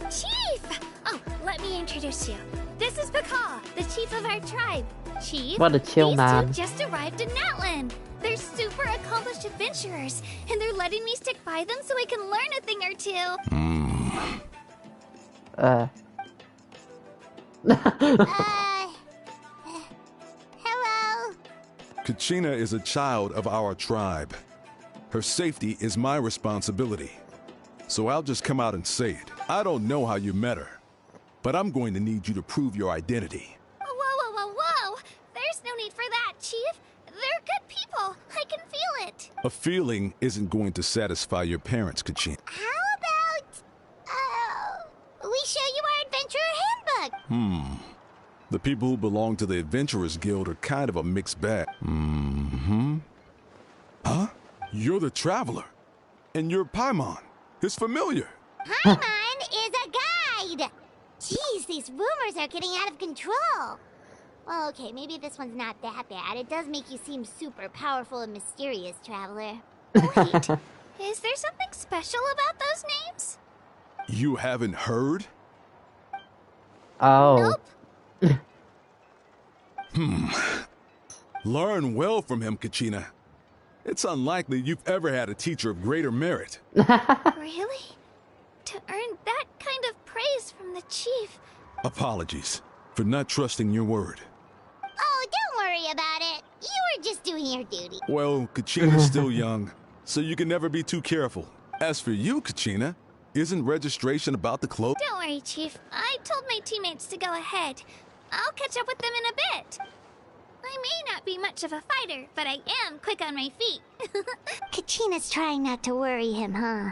Chief! Oh, let me introduce you. This is Pakal, the chief of our tribe. Chief, what a chill man. These two just arrived in Natlan. They're super accomplished adventurers, and they're letting me stick by them so I can learn a thing or two. Hello? Kachina is a child of our tribe. Her safety is my responsibility. So I'll just come out and say it. I don't know how you met her, but I'm going to need you to prove your identity. Whoa. There's no need for that, Chief. They're good people. I can feel it. A feeling isn't going to satisfy your parents, Kachina. How about... we show you our adventurer handbook? The people who belong to the Adventurers Guild are kind of a mixed bag. Huh? You're the Traveler. And you're Paimon, his familiar. Paimon is a guide! Jeez, these rumors are getting out of control. Well, okay, maybe this one's not that bad. It does make you seem super powerful and mysterious, Traveler. Wait, is there something special about those names? You haven't heard? Oh. Nope. Learn well from him, Kachina. It's unlikely you've ever had a teacher of greater merit. Really? To earn that kind of praise from the chief. Apologies for not trusting your word. Oh, don't worry about it. You were just doing your duty. Well, Kachina's still young, so you can never be too careful. As for you, Kachina, isn't registration about to close? Don't worry, Chief. I told my teammates to go ahead. I'll catch up with them in a bit. I may not be much of a fighter, but I am quick on my feet. Kachina's trying not to worry him, huh?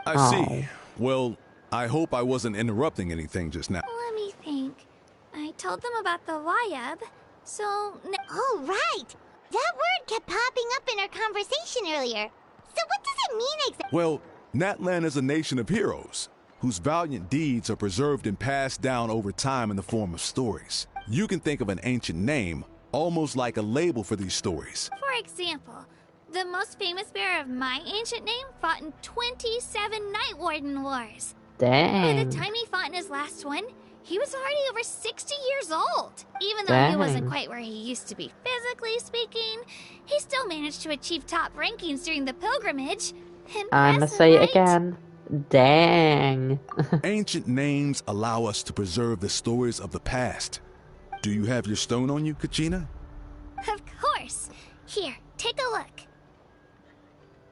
I see. Well, I hope I wasn't interrupting anything just now. Let me think. I told them about the Wayab, so... Oh, right! That word kept popping up in our conversation earlier. So what does it mean exactly? Well, Natlan is a nation of heroes, whose valiant deeds are preserved and passed down over time in the form of stories. You can think of an ancient name almost like a label for these stories. For example, the most famous bearer of my ancient name fought in 27 Night Warden Wars. Dang. By the time he fought in his last one, he was already over 60 years old. Even though he wasn't quite where he used to be physically speaking, he still managed to achieve top rankings during the pilgrimage. I'ma say it again. Dang. Ancient names allow us to preserve the stories of the past. Do you have your stone on you, Kachina? Of course. Here, take a look.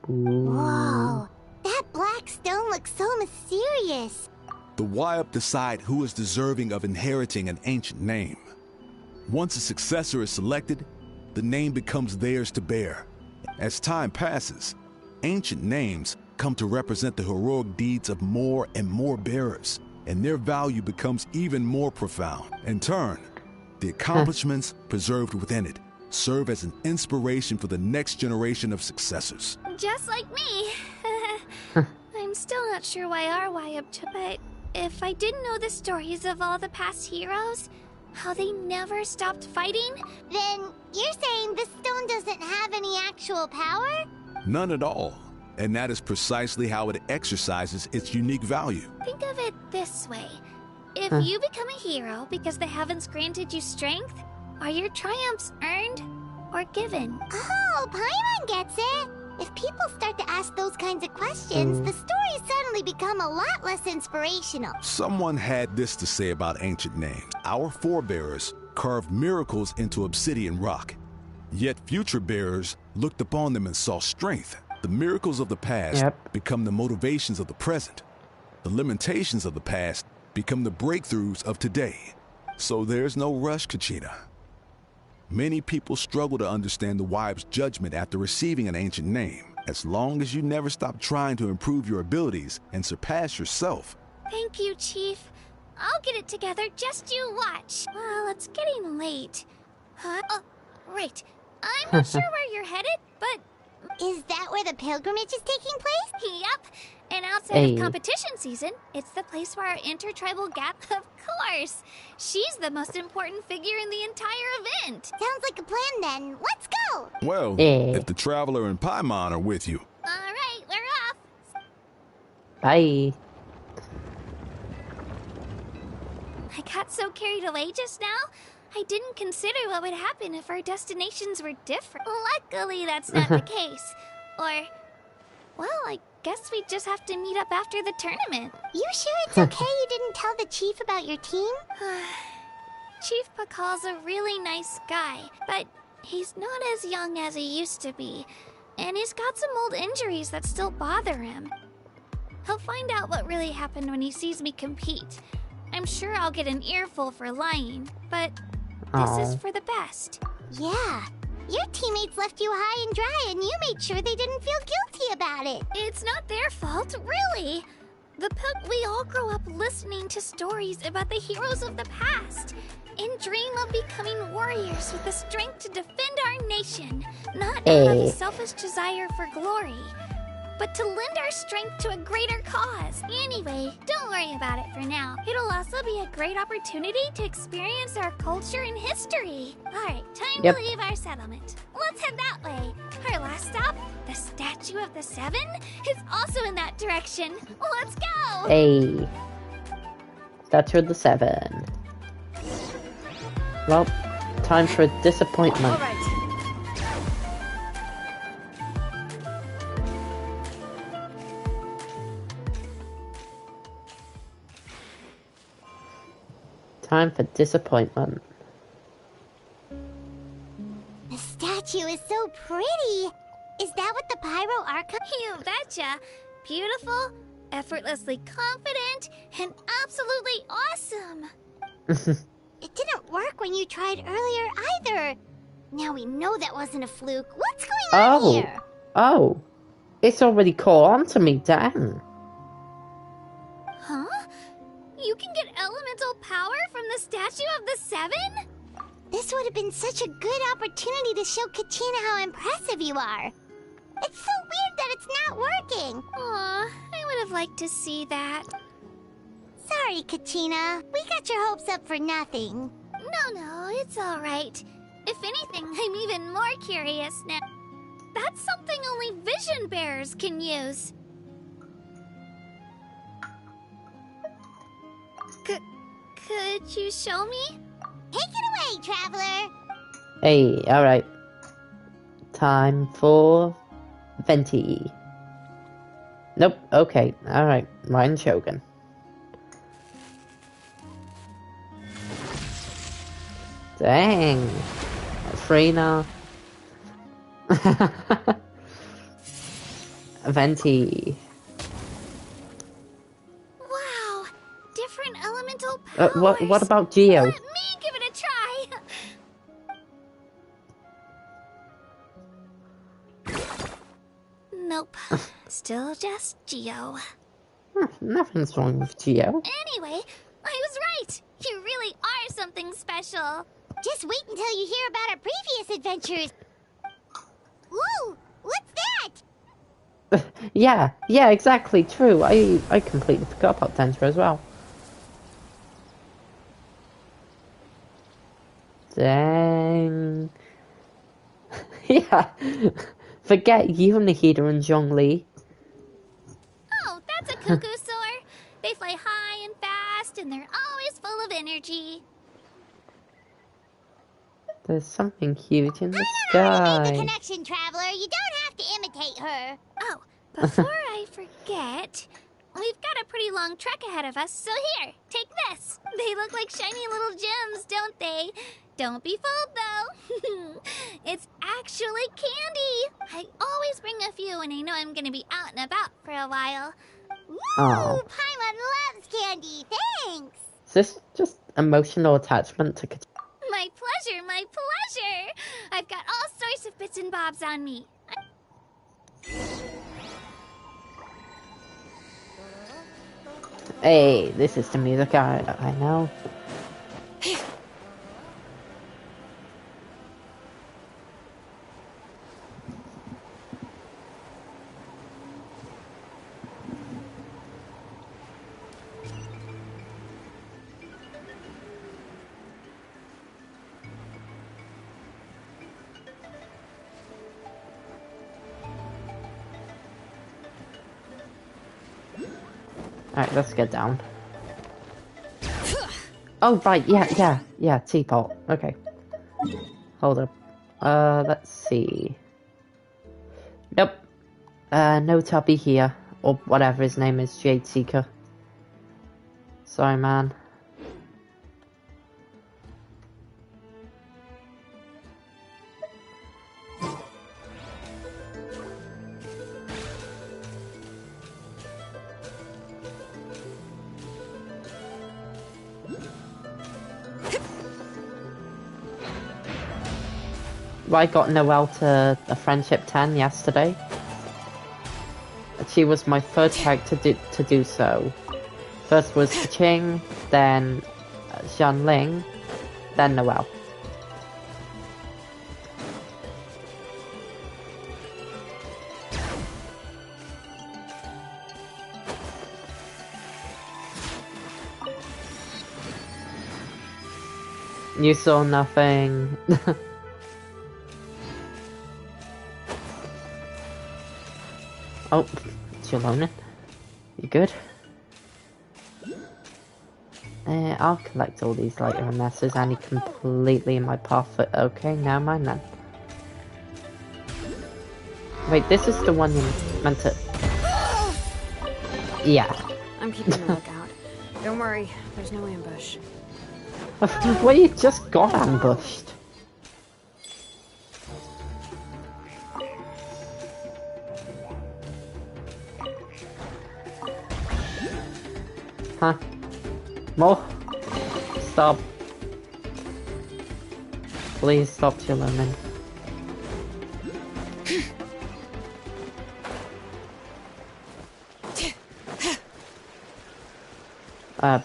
Ooh. Whoa, that black stone looks so mysterious. The Waiup decide who is deserving of inheriting an ancient name. Once a successor is selected, the name becomes theirs to bear. As time passes, ancient names come to represent the heroic deeds of more and more bearers, and their value becomes even more profound. In turn, the accomplishments preserved within it serve as an inspiration for the next generation of successors. Just like me. I'm still not sure why our Waiup took, but if I didn't know the stories of all the past heroes, how they never stopped fighting, then you're saying this stone doesn't have any actual power? None at all. And that is precisely how it exercises its unique value. Think of it this way. If you become a hero because the heavens granted you strength, are your triumphs earned or given? Oh, Paimon gets it! If people start to ask those kinds of questions, the stories suddenly become a lot less inspirational. Someone had this to say about ancient names. Our forebears carved miracles into obsidian rock, yet future bearers looked upon them and saw strength. The miracles of the past become the motivations of the present. The limitations of the past become the breakthroughs of today. So there's no rush, Kachina. Many people struggle to understand the Waiup's judgment after receiving an ancient name. As long as you never stop trying to improve your abilities and surpass yourself. Thank you, Chief. I'll get it together, just you watch. Well, it's getting late. Huh? Oh, right. I'm not sure where you're headed, but... Is that where the pilgrimage is taking place? Yep. And outside of competition season, it's the place where our intertribal gap, of course. She's the most important figure in the entire event. Sounds like a plan then. Let's go! Well, if the Traveler and Paimon are with you. Alright, we're off. Bye. I got so carried away just now, I didn't consider what would happen if our destinations were different. Luckily, that's not the case. Or, well, I guess we just have to meet up after the tournament. You sure it's okay you didn't tell the Chief about your team? Chief Pakal's a really nice guy, but he's not as young as he used to be. And he's got some old injuries that still bother him. He'll find out what really happened when he sees me compete. I'm sure I'll get an earful for lying, but this is for the best. Yeah. Your teammates left you high and dry and you made sure they didn't feel guilty about it. It's not their fault, really. We all grow up listening to stories about the heroes of the past and dream of becoming warriors with the strength to defend our nation, not out of a selfish desire for glory, but to lend our strength to a greater cause. Anyway, don't worry about it for now. It'll also be a great opportunity to experience our culture and history. Alright, time to leave our settlement. Let's head that way. Our last stop, the Statue of the Seven, is also in that direction. Let's go! Hey. Statue of the Seven. Well, time for a disappointment. Alright. Time for disappointment. The statue is so pretty. Is that what the Pyro Archon? You betcha. Beautiful, effortlessly confident, and absolutely awesome. It didn't work when you tried earlier either. Now we know that wasn't a fluke. What's going on here? Oh. It's already caught on to me, dang. Huh? You can get elemental power from the Statue of the Seven? This would have been such a good opportunity to show Kachina how impressive you are. It's so weird that it's not working. Aw, I would have liked to see that. Sorry, Kachina. We got your hopes up for nothing. No, it's alright. If anything, I'm even more curious now. That's something only vision bearers can use. Could you show me? Take it away, Traveler! Hey, alright. Time for... Venti. Nope, okay, alright. Ryan Shogun. Dang. Freyna. Wow! What about Geo? Let me give it a try. Nope. Still just Geo. Nothing's wrong with Geo. Anyway, I was right. You really are something special. Just wait until you hear about our previous adventures. Ooh, what's that? Yeah, exactly, true. I completely forgot about Dentra as well. Dang. Yeah. Forget Unihida and Zhongli. Oh, that's a cuckoo soar. They fly high and fast, and they're always full of energy. There's something huge in the I sky. made the connection, Traveler. You don't have to imitate her. Oh, before I forget, we've got a pretty long trek ahead of us, so here, take this. They look like shiny little gems, don't they? Don't be fooled, though. It's actually candy. I always bring a few when I know I'm gonna be out and about for a while. Woo! Paimon loves candy. Thanks. Is this just emotional attachment to My pleasure, my pleasure. I've got all sorts of bits and bobs on me. Hey, this is the music I know. Alright, let's get down. Oh, right, yeah, teapot. Okay. Hold up. Let's see. Nope. No Tubby here. Or whatever his name is, Jade Seeker. Sorry, man. I got Noelle to a Friendship 10 yesterday. She was my third character to do so. First was Ching, then Xianling, then Noelle. You saw nothing. Oh, Chilonin. You good? I'll collect all these lighter messes and completely in my path. Okay, now mind then. Wait, this is the one you meant to... Yeah. I'm keeping a lookout. Don't worry, there's no ambush. Well, you just got ambushed. Huh? More? Stop. Please stop, Chilonin. I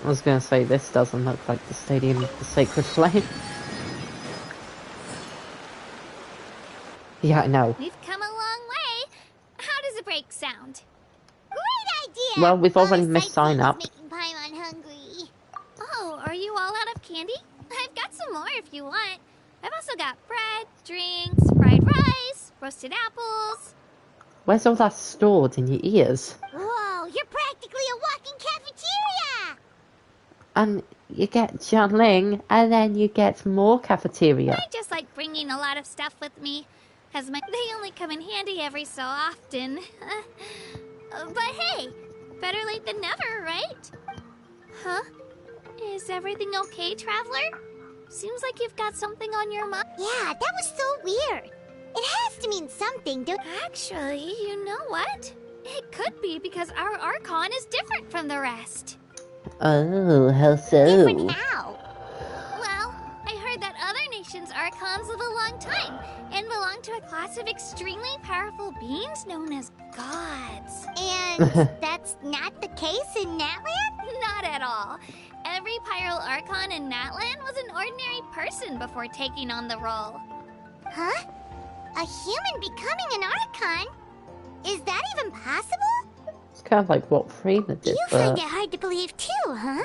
was gonna say, this doesn't look like the Stadium of the Sacred Flame. Yeah, I know. We've come a long way. How does a break sound? Great idea! Well, we've already missed sign up. Making Paimon hungry. Oh, are you all out of candy? I've got some more if you want. I've also got bread, drinks, fried rice, roasted apples. Where's all that stored in your ears? Whoa, you're practically a walking cafeteria! And you get Jianling, and then you get more cafeteria. I just like bringing a lot of stuff with me, as they only come in handy every so often. But hey, better late than never, right? Huh? Is everything okay, Traveler? Seems like you've got something on your mind. Yeah, that was so weird. It has to mean something, don't... Actually, you know what? It could be because our Archon is different from the rest. Oh, how so? Different how? Well, I heard that other nations' Archons live a long time and belong to a class of extremely powerful beings known as gods. And that's not the case in Natlan? Not at all. Every Pyro Archon in Natlan was an ordinary person before taking on the role. Huh? A human becoming an Archon? Is that even possible? It's kind of like what Freema did, You find it hard to believe too, huh?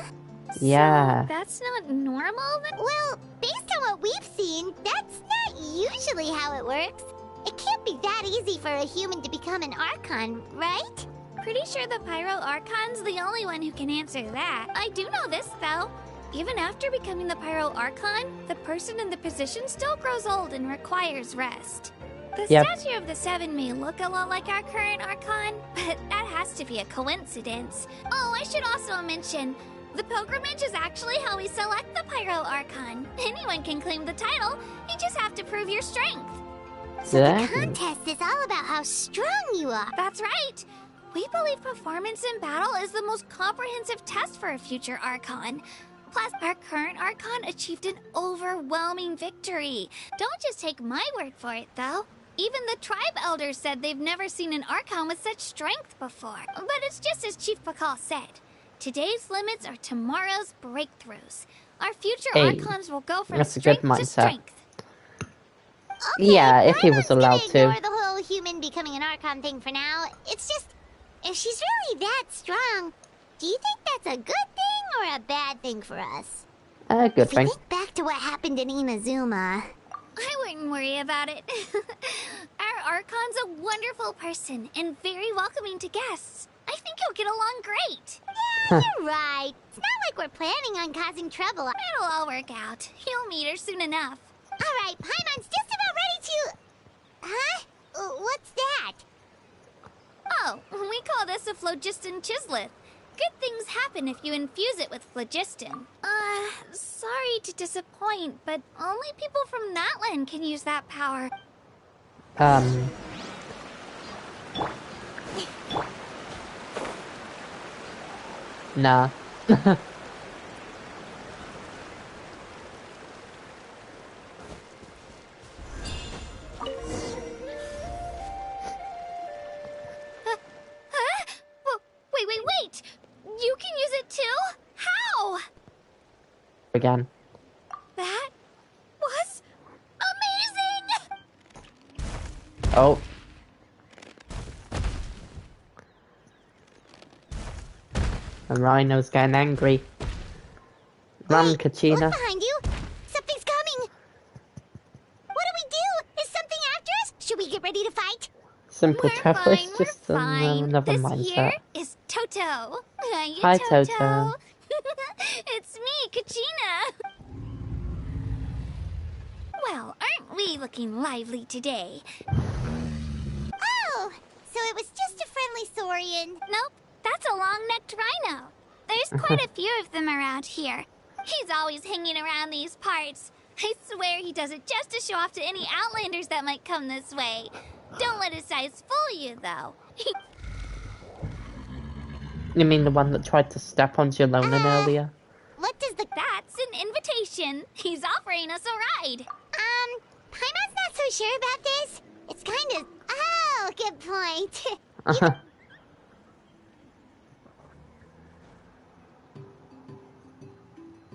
Yeah. So that's not normal then? Well, based on what we've seen, that's not usually how it works. It can't be that easy for a human to become an Archon, right? Pretty sure the Pyro Archon's the only one who can answer that. I do know this, though. Even after becoming the Pyro Archon, the person in the position still grows old and requires rest. The statue of the Seven may look a lot like our current Archon, but that has to be a coincidence. Oh, I should also mention, the pilgrimage is actually how we select the Pyro Archon. Anyone can claim the title, you just have to prove your strength. So the contest is all about how strong you are. That's right. We believe performance in battle is the most comprehensive test for a future Archon. Plus, our current Archon achieved an overwhelming victory. Don't just take my word for it, though. Even the tribe elders said they've never seen an Archon with such strength before. But it's just as Chief Pakal said. Today's limits are tomorrow's breakthroughs. Our future Archons will go from strength to strength. Okay, yeah, if he was allowed to. Ignore the whole human becoming an Archon thing for now. It's just, if she's really that strong, do you think that's a good thing or a bad thing for us? Good thing. Think back to what happened in Inazuma. I wouldn't worry about it. Our Archon's a wonderful person and very welcoming to guests. I think he'll get along great. Yeah, you're right. It's not like we're planning on causing trouble. It'll all work out. You'll meet her soon enough. All right, Paimon's just about ready to... Huh? What's that? Oh, we call this a phlogiston chislet. Good things happen if you infuse it with phlogiston. Sorry to disappoint, but only people from Natlan can use that power. Nah. Wait! You can use it too? How? Again. That was amazing! Oh. And Rhino's getting angry. Run, Kachina. Look behind you! Something's coming! What do we do? Is something after us? Should we get ready to fight? Simple travelers, just another this mindset. Here is Toto. Hi, Toto. It's me, Kachina. Well, aren't we looking lively today? Oh, so it was just a friendly Saurian. Nope, that's a long-necked rhino. There's quite a few of them around here. He's always hanging around these parts. I swear he does it just to show off to any Outlanders that might come this way. Don't let his size fool you, though. You mean the one that tried to step on Jalonan earlier? What does the... That's an invitation. He's offering us a ride. Paimon's not so sure about this. It's kind of... Oh, good point.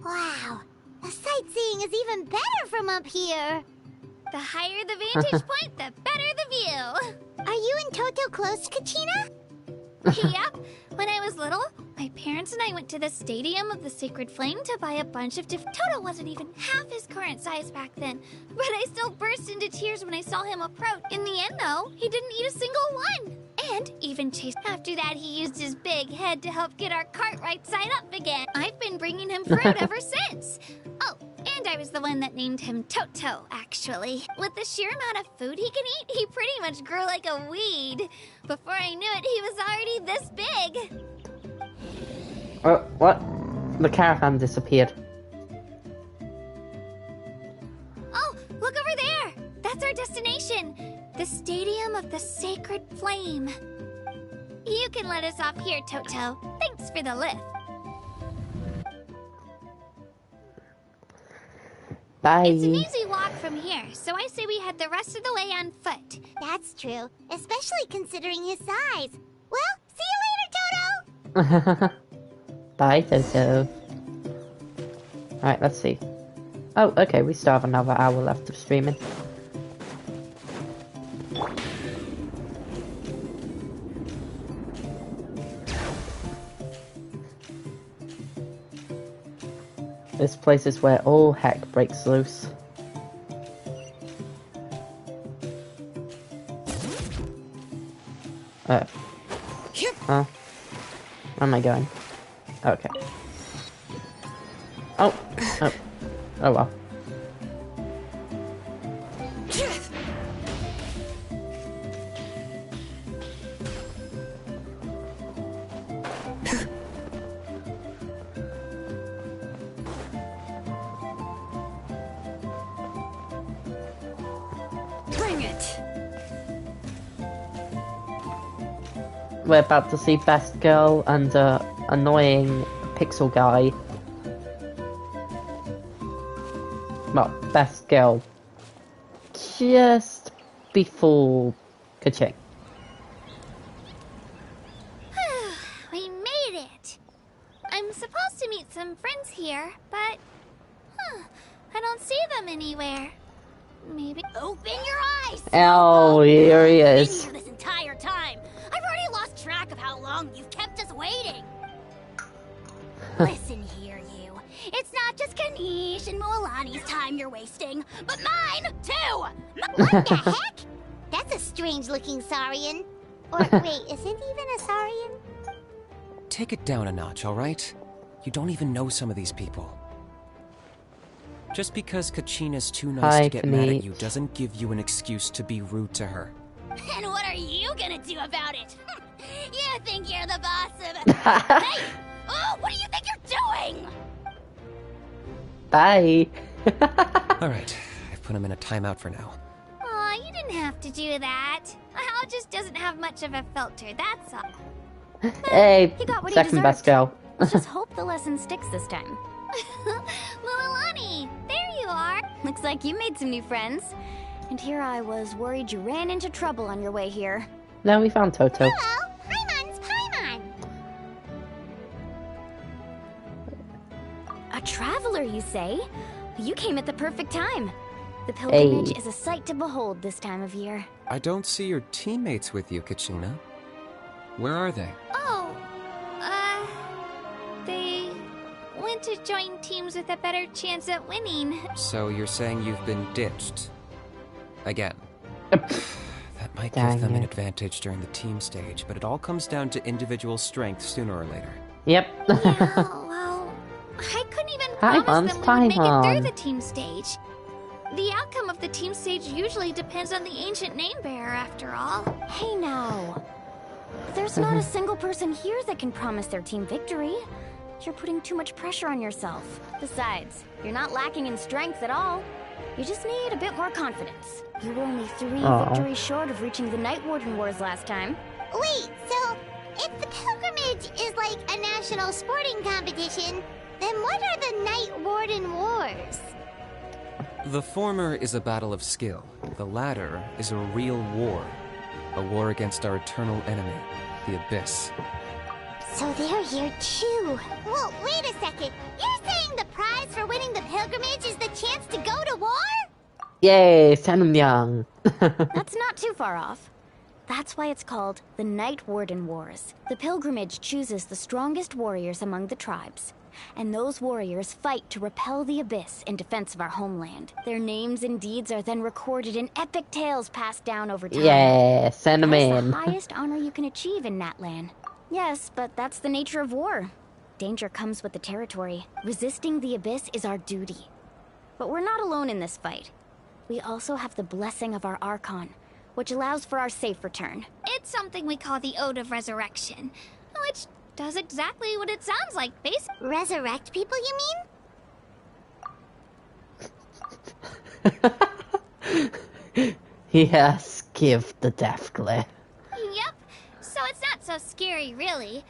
Wow, the sightseeing is even better from up here. The higher the vantage point, the better the view. Are you and Toto close, Kachina? Yep. When I was little, my parents and I went to the Stadium of the Sacred Flame to buy a bunch of Toto wasn't even half his current size back then, but I still burst into tears when I saw him approach. In the end, though, he didn't eat a single one. And even chased. After that, he used his big head to help get our cart right side up again. I've been bringing him fruit ever since. Oh, and I was the one that named him Toto, actually. With the sheer amount of food he can eat, he pretty much grew like a weed. Before I knew it, he was already this big. What? The caravan disappeared. Oh, look over there! That's our destination! The Stadium of the Sacred Flame. Toto. Thanks for the lift. Bye. It's an easy walk from here, so I say we head the rest of the way on foot. That's true, especially considering his size. Well, see you later, Toto! Bye, Toto. Alright, let's see. Oh, okay, we still have another hour left of streaming. This place is where all heck breaks loose. Huh? Where am I going? Okay. Oh. Oh. Oh well. Bring it. We're about to see Best Girl and annoying pixel guy. Well, Best Girl just before Kaching. We made it! I'm supposed to meet some friends here, but... I don't see them anywhere. Maybe... Open your eyes! Oh, here he I've been is. here this entire time. I've already lost track of how long you've kept us waiting. Listen here, you. It's not just Kanish and Moalani's time you're wasting, but mine, too! What the heck? That's a strange-looking Saurian. Or, wait, is it even a Saurian? Take it down a notch, alright? You don't even know some of these people. Just because Kachina's too nice Hi, to get mad at Kanish. you doesn't give you an excuse to be rude to her. And what are you gonna do about it? You think you're the boss of... Hey! Oh, what do you think you're doing? Bye. Alright, I've put him in a timeout for now. Aw, you didn't have to do that. Hal just doesn't have much of a filter, that's all. Hey, He got what he second deserved. Best Girl. Let's just hope the lesson sticks this time. Mualani, there you are. Looks like you made some new friends. And here I was worried you ran into trouble on your way here. No, we found Toto. Hello, Paimon's Paimon. A traveler, you say? You came at the perfect time. The pilgrimage Hey. is a sight to behold this time of year. I don't see your teammates with you, Kachina. Where are they? Oh, they went to join teams with a better chance at winning. So you're saying you've been ditched? Again. That might give them an advantage during the team stage, but it all comes down to individual strength sooner or later. Yep. Well, I couldn't even Paimon's promise them we would make it Paimon. through the team stage. The outcome of the team stage usually depends on the ancient name bearer, after all. Hey now. There's not a single person here that can promise their team victory. You're putting too much pressure on yourself. Besides, you're not lacking in strength at all. You just need a bit more confidence. You were only 3 victories short of reaching the Night Warden Wars last time. Wait, so if the pilgrimage is like a national sporting competition, then what are the Night Warden Wars? The former is a battle of skill. The latter is a real war. A war against our eternal enemy, the Abyss. So they're here too. Well, wait a second. You're saying the prize for winning the pilgrimage is the chance to go to war? Yay, send him young. That's not too far off. That's why it's called the Night Warden Wars. The pilgrimage chooses the strongest warriors among the tribes. And those warriors fight to repel the Abyss in defense of our homeland. Their names and deeds are then recorded in epic tales passed down over time. Yeah, send him That's in. the highest honor you can achieve in Natlan. Yes, but that's the nature of war. Danger comes with the territory. Resisting the Abyss is our duty. But we're not alone in this fight. We also have the blessing of our Archon, which allows for our safe return. It's something we call the Ode of Resurrection, which does exactly what it sounds like, basically. Resurrect people, you mean? Yes, give the death glare. Yep. So it's not so scary, really.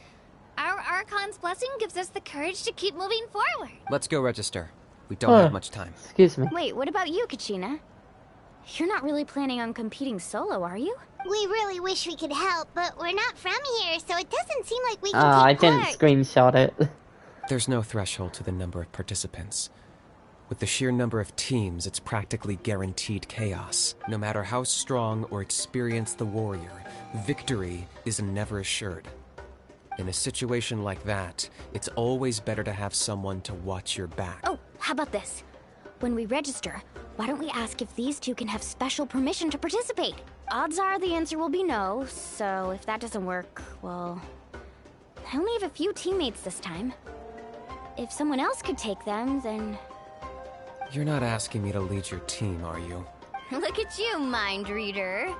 Our Archon's blessing gives us the courage to keep moving forward. Let's go register. We don't have much time. Excuse me. Wait, what about you, Kachina? You're not really planning on competing solo, are you? We really wish we could help, but we're not from here, so it doesn't seem like we can I take didn't part. screenshot it. There's no threshold to the number of participants. With the sheer number of teams, it's practically guaranteed chaos. No matter how strong or experienced the warrior, victory is never assured. In a situation like that, it's always better to have someone to watch your back. Oh, how about this? When we register, why don't we ask if these two can have special permission to participate? Odds are the answer will be no, so if that doesn't work, well... I only have a few teammates this time. If someone else could take them, then... You're not asking me to lead your team, are you? Look at you, mind reader.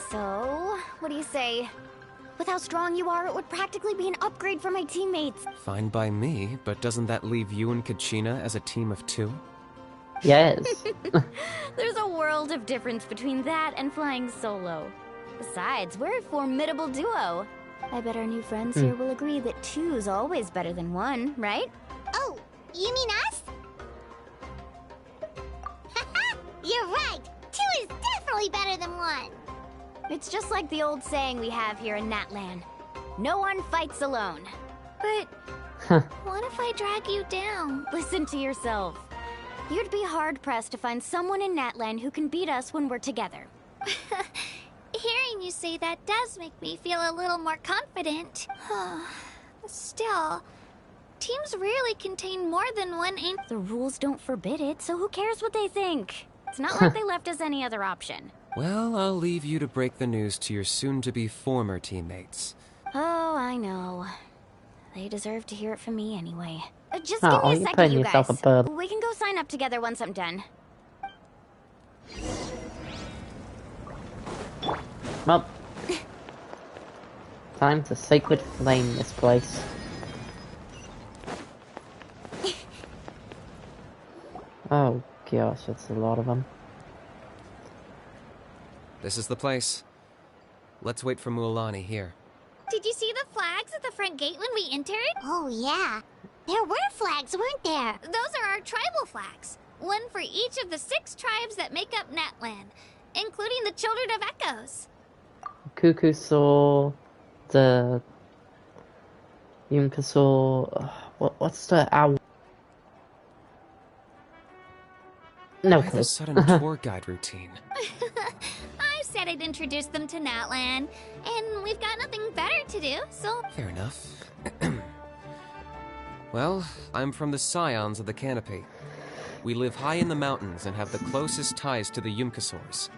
So, what do you say? With how strong you are, it would practically be an upgrade for my teammates. Fine by me, but doesn't that leave you and Kachina as a team of 2? Yes. There's a world of difference between that and flying solo. Besides, we're a formidable duo. I bet our new friends here will agree that 2's always better than 1, right? Oh, you mean us? You're right! 2 is definitely better than 1! It's just like the old saying we have here in Natlan. No one fights alone. But what if I drag you down? Listen to yourself. You'd be hard-pressed to find someone in Natlan who can beat us when we're together. Hearing you say that does make me feel a little more confident. Still, teams rarely contain more than 1 aim. The rules don't forbid it, so who cares what they think? It's not like they left us any other option. Well, I'll leave you to break the news to your soon-to-be former teammates. Oh, I know. They deserve to hear it from me anyway. Just give Oh, me a you're second, putting you yourself guys. a bird. We can go sign up together once I'm done. Well, time to sacred flame this place. Oh gosh, that's a lot of them. This is the place. Let's wait for Mualani here. Did you see the flags at the front gate when we entered? Oh, yeah. There were flags, weren't there? Those are our tribal flags. One for each of the 6 tribes that make up Natlan, including the Children of Echoes. Cuckoo saw the Yumka saw. What's the owl? No Why clue. the sudden tour guide routine? I said I'd introduce them to Natlan, and we've got nothing better to do, so... Fair enough. Well, I'm from the Scions of the Canopy. We live high in the mountains and have the closest ties to the Yumkasaurs.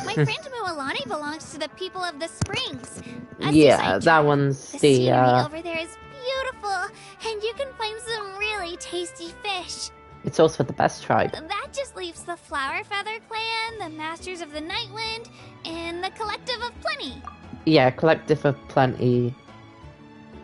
My friend Mualani belongs to the people of the Springs. Yeah, that one's The the scenery over there is beautiful, and you can find some really tasty fish. It's also the best tribe. That just leaves the Flower Feather Clan, the Masters of the Nightwind, and the Collective of Plenty. Yeah, Collective of Plenty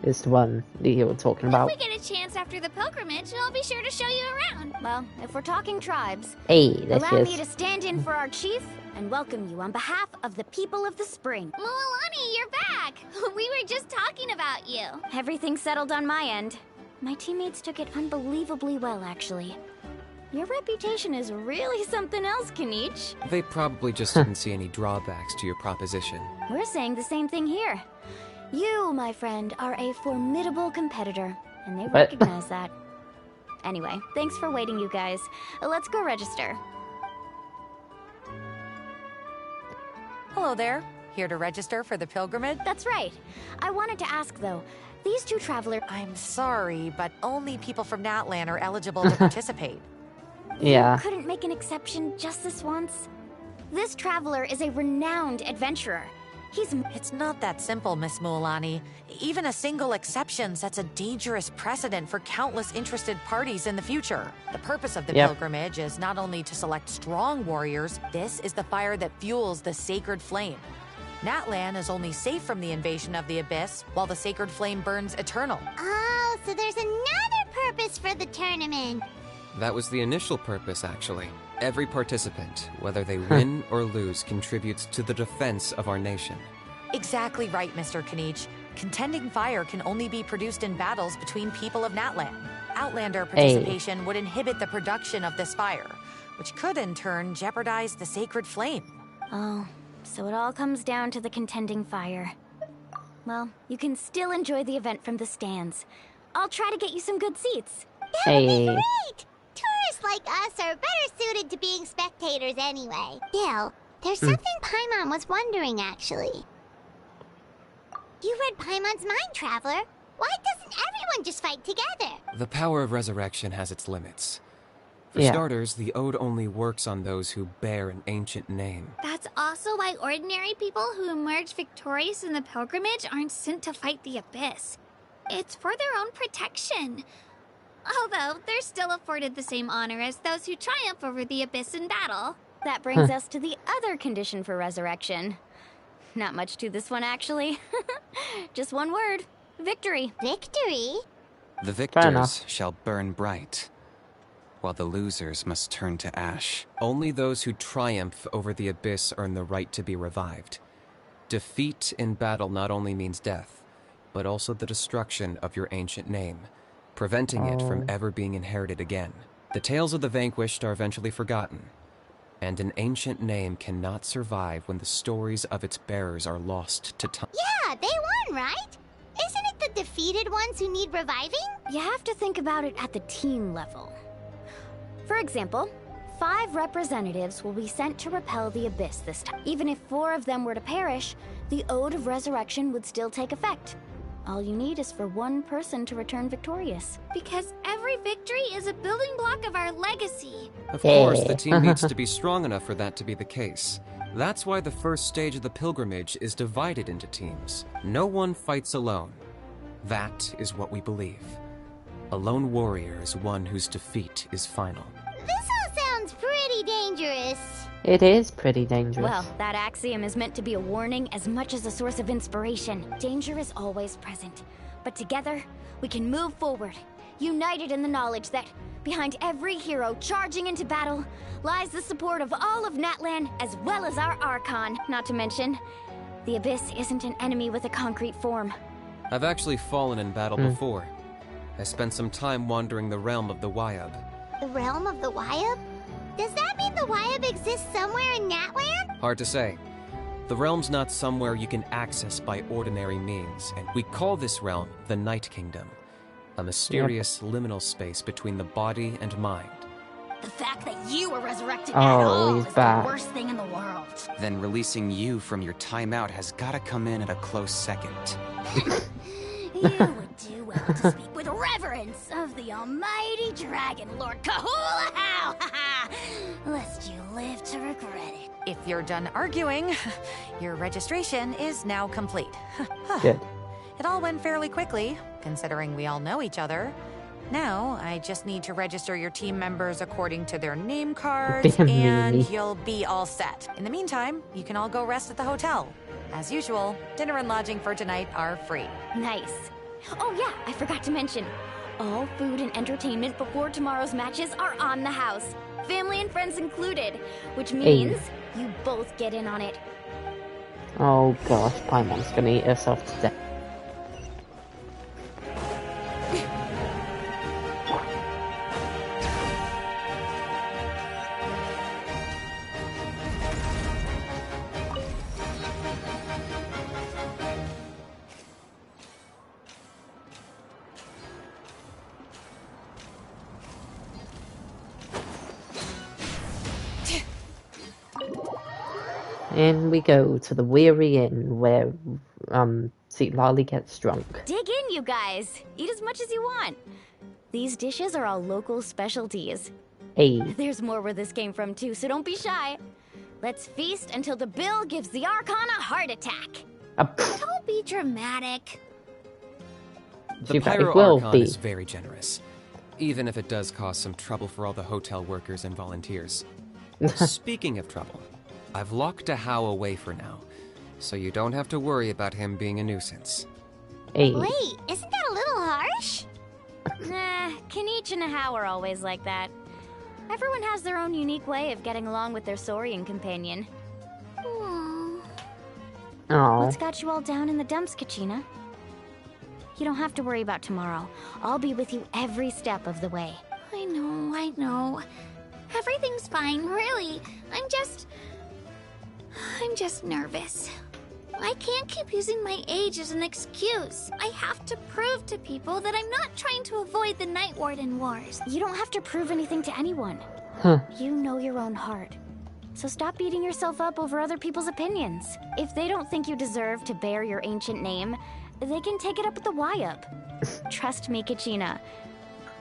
is the one that you were talking about. If we get a chance after the pilgrimage, I'll be sure to show you around. Well, if we're talking tribes, Hey, this allow is... me to stand in for our chief and welcome you on behalf of the people of the spring. Mualani, you're back! We were just talking about you. Everything's settled on my end. My teammates took it unbelievably well, actually. Your reputation is really something else, Kanich. They probably just didn't see any drawbacks to your proposition. We're saying the same thing here. You, my friend, are a formidable competitor, and they recognize that. Anyway, thanks for waiting, you guys. Let's go register. Hello there. Here to register for the pilgrimage? That's right. I wanted to ask, though, these 2 travelers... I'm sorry, but only people from Natlan are eligible to participate. Yeah. You couldn't make an exception just this once? This traveler is a renowned adventurer. It's not that simple, Miss Mualani. Even a single exception sets a dangerous precedent for countless interested parties in the future. The purpose of the pilgrimage is not only to select strong warriors, this is the fire that fuels the sacred flame. Natlan is only safe from the invasion of the Abyss, while the sacred flame burns eternal. Oh, so there's another purpose for the tournament. That was the initial purpose, actually. Every participant, whether they win or lose, contributes to the defense of our nation. Exactly right, Mr. Kanich. Contending fire can only be produced in battles between people of Natlan. Outlander participation would inhibit the production of this fire, which could in turn jeopardize the sacred flame. Oh, so it all comes down to the contending fire. Well, you can still enjoy the event from the stands. I'll try to get you some good seats. That would be great! Tourists like us are better suited to being spectators anyway. Gil, there's something Paimon was wondering, actually. You read Paimon's mind, Traveler. Why doesn't everyone just fight together? The power of resurrection has its limits. For starters, the ode only works on those who bear an ancient name. That's also why ordinary people who emerge victorious in the pilgrimage aren't sent to fight the Abyss. It's for their own protection. Although, they're still afforded the same honor as those who triumph over the Abyss in battle. That brings us to the other condition for resurrection. Not much to this one, actually. Just one word. Victory. Victory? The victors shall burn bright, while the losers must turn to ash. Only those who triumph over the Abyss earn the right to be revived. Defeat in battle not only means death, but also the destruction of your ancient name, preventing it from ever being inherited again. The tales of the vanquished are eventually forgotten, and an ancient name cannot survive when the stories of its bearers are lost to time. Yeah, they won, right? Isn't it the defeated ones who need reviving? You have to think about it at the team level. For example, 5 representatives will be sent to repel the Abyss this time. Even if 4 of them were to perish, the Ode of Resurrection would still take effect. All you need is for 1 person to return victorious. Because every victory is a building block of our legacy. Of course, the team needs to be strong enough for that to be the case. That's why the first stage of the pilgrimage is divided into teams. No one fights alone. That is what we believe. A lone warrior is one whose defeat is final. This all sounds pretty dangerous. It is pretty dangerous. Well, that axiom is meant to be a warning as much as a source of inspiration. Danger is always present, but together, we can move forward, united in the knowledge that behind every hero charging into battle lies the support of all of Natlan as well as our Archon. Not to mention, the Abyss isn't an enemy with a concrete form. I've actually fallen in battle before. I spent some time wandering the realm of the Wyab. The realm of the Wyab? Does that mean the Wyab exists somewhere in Natlan? Hard to say. The realm's not somewhere you can access by ordinary means, and we call this realm the Night Kingdom. A mysterious liminal space between the body and mind. The fact that you were resurrected at all is the worst thing in the world. Then releasing you from your timeout has gotta come in at a close second. You would do well to speak with reverence of the almighty dragon, Lord Kahula-How! Lest you live to regret it. If you're done arguing, your registration is now complete. Good. It all went fairly quickly, considering we all know each other. Now, I just need to register your team members according to their name cards, and you'll be all set. In the meantime, you can all go rest at the hotel. As usual, dinner and lodging for tonight are free. Nice. Oh yeah, I forgot to mention. All food and entertainment before tomorrow's matches are on the house. Family and friends included. Which means you both get in on it. Oh gosh, Paimon's gonna eat herself to death. And we go to the Weary Inn, where, Sweet Lolly gets drunk. Dig in, you guys. Eat as much as you want. These dishes are all local specialties. Hey. There's more where this came from, too, so don't be shy. Let's feast until the bill gives the Archon a heart attack. Don't be dramatic. The Pyro Archon is very generous, even if it does cause some trouble for all the hotel workers and volunteers. Speaking of trouble, I've locked a How away for now, so you don't have to worry about him being a nuisance. Hey. Wait, isn't that a little harsh? Nah, Kenichi and How are always like that. Everyone has their own unique way of getting along with their Saurian companion. Aww. What's got you all down in the dumps, Kachina? You don't have to worry about tomorrow. I'll be with you every step of the way. I know. Everything's fine, really. I'm just nervous. I can't keep using my age as an excuse. I have to prove to people that I'm not trying to avoid the Night Warden Wars. You don't have to prove anything to anyone. You know your own heart. So stop beating yourself up over other people's opinions. If they don't think you deserve to bear your ancient name, they can take it up with the Wyup. Trust me, Kachina.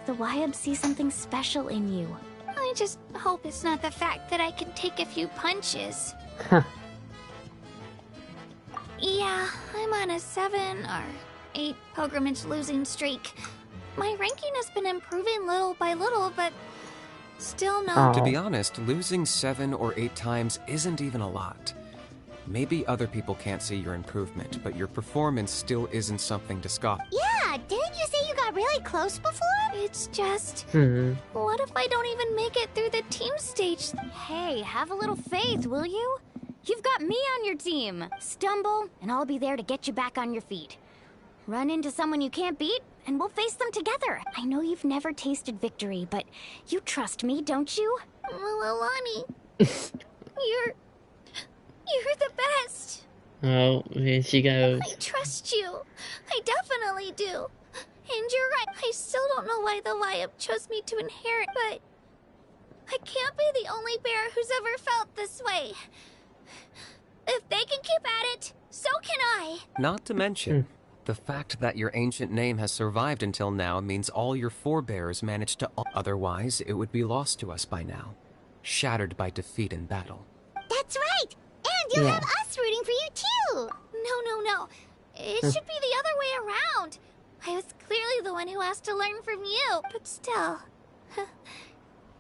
The Wyup see something special in you. I just hope it's not the fact that I can take a few punches. Yeah, I'm on a 7 or 8 pilgrimage losing streak. My ranking has been improving little by little, but still no. To be honest, losing 7 or 8 times isn't even a lot. Maybe other people can't see your improvement, but your performance still isn't something to scoff. Yeah, didn't you say you got really close before? It's just... What if I don't even make it through the team stage? Hey, have a little faith, will you? You've got me on your team. Stumble, and I'll be there to get you back on your feet. Run into someone you can't beat, and we'll face them together. I know you've never tasted victory, but you trust me, don't you? Alani, you're the best. Oh, here she goes. I trust you. I definitely do. And you're right, I still don't know why the Wyup chose me to inherit, but I can't be the only bear who's ever felt this way. If they can keep at it, so can I. Not to mention, the fact that your ancient name has survived until now means all your forebears managed to... Otherwise, it would be lost to us by now. Shattered by defeat in battle. That's right! And you'll have us rooting for you too! No. It should be the other way around. I was clearly the one who asked to learn from you, but still.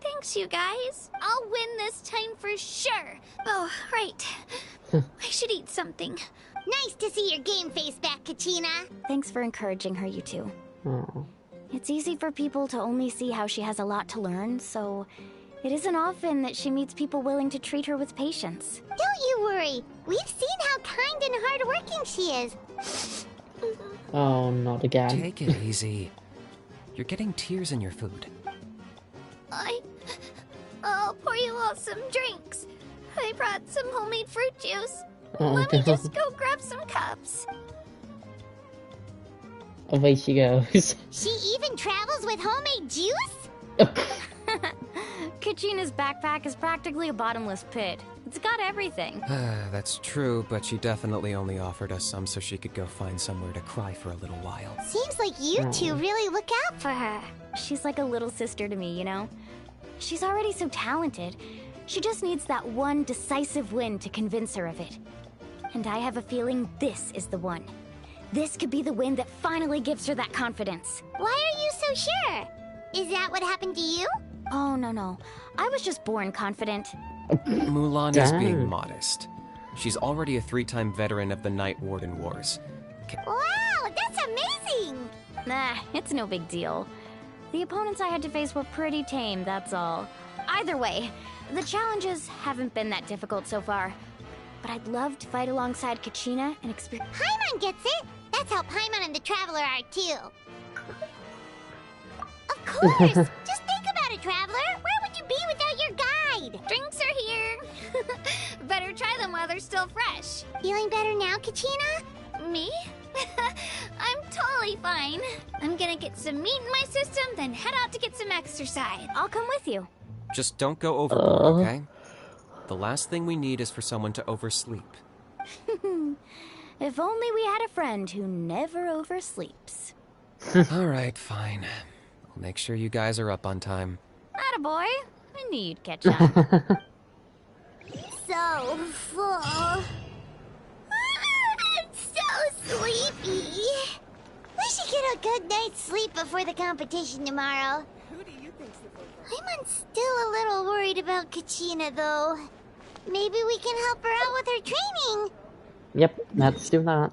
Thanks, you guys. I'll win this time for sure. Oh, right. I should eat something. Nice to see your game face back, Kachina. Thanks for encouraging her, you two. Oh. It's easy for people to only see how she has a lot to learn, so it isn't often that she meets people willing to treat her with patience. Don't you worry. We've seen how kind and hardworking she is. Oh, not again. Take it easy. You're getting tears in your food. I'll pour you all some drinks. I brought some homemade fruit juice. Oh, Let me just go grab some cups. Away she goes. She even travels with homemade juice? Kachina's backpack is practically a bottomless pit. It's got everything. That's true, but she definitely only offered us some so she could go find somewhere to cry for a little while. Seems like you two really look out for her. She's like a little sister to me, you know? She's already so talented. She just needs that one decisive win to convince her of it. And I have a feeling this is the one. This could be the win that finally gives her that confidence. Why are you so sure? Is that what happened to you? Oh, no. I was just born confident. Mulan is being modest. She's already a 3-time veteran of the Night Warden Wars. Wow, that's amazing! Nah, it's no big deal. The opponents I had to face were pretty tame, that's all. Either way, the challenges haven't been that difficult so far. But I'd love to fight alongside Kachina and experience... Paimon gets it! That's how Paimon and the Traveler are, too. Of course! Just think about it, Traveler! Where would you be without your guide? Drinks are here. Better try them while they're still fresh. Feeling better now, Kachina? Me? I'm totally fine. I'm gonna get some meat in my system, then head out to get some exercise. I'll come with you. Just don't go overboard, okay? The last thing we need is for someone to oversleep. If only we had a friend who never oversleeps. Alright, fine. I'll make sure you guys are up on time. Attaboy. I knew you'd catch up. So full. I'm so sleepy. We should get a good night's sleep before the competition tomorrow. Who do you think's the I'm still a little worried about Kachina, though. Maybe we can help her out with her training. Yep, let's do that.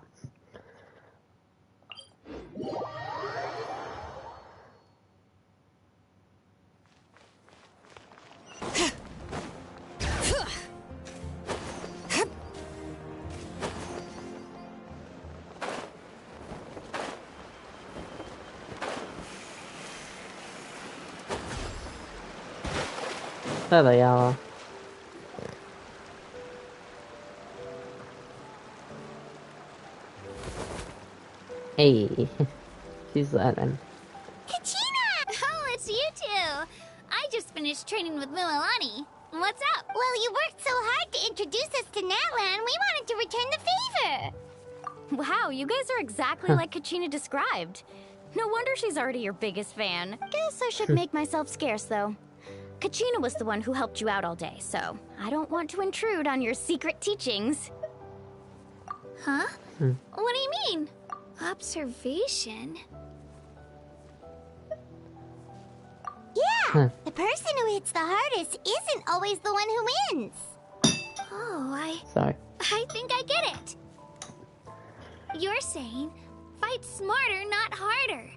There they are. Hey, she's there then. Kachina! Oh, it's you two. I just finished training with Mililani. What's up? Well, you worked so hard to introduce us to Natlan, we wanted to return the favor. Wow, you guys are exactly like Kachina described. No wonder she's already your biggest fan. Guess I should make myself scarce, though. Kachina was the one who helped you out all day, so I don't want to intrude on your secret teachings. Huh? What do you mean? Observation? Yeah, the person who hits the hardest isn't always the one who wins. Oh, Sorry. I think I get it. You're saying, fight smarter, not harder.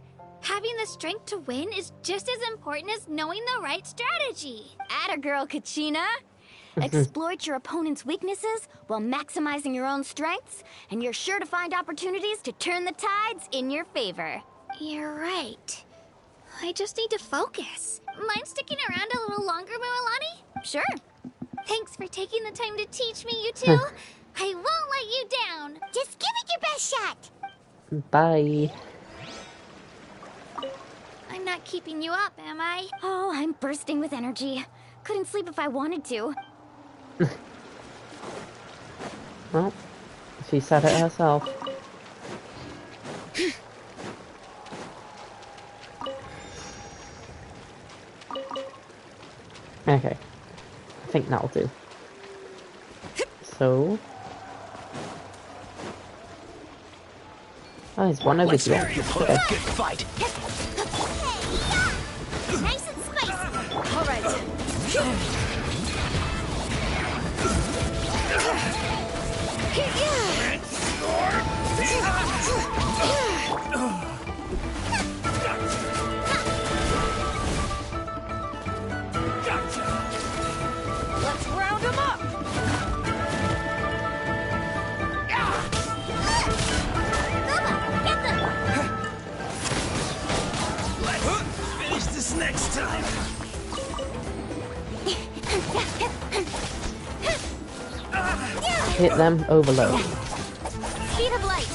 Having the strength to win is just as important as knowing the right strategy. Atta girl, Kachina. Exploit your opponent's weaknesses while maximizing your own strengths, and you're sure to find opportunities to turn the tides in your favor. You're right. I just need to focus. Mind sticking around a little longer, Mililani? Sure. Thanks for taking the time to teach me, you two. I won't let you down. Just give it your best shot. Bye. I'm not keeping you up, am I? Oh, I'm bursting with energy. Couldn't sleep if I wanted to. Well, she said it herself. Okay, I think that'll do. So, oh, there's one over here. Okay. Good fight. Nice and spicy. All right. Let's round him up. Let's finish this next time. Hit them, overload. Speed of light.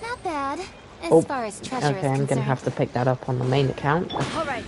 Not bad, as far as treasure is okay, I'm gonna concerned. have to pick that up on the main account. All right.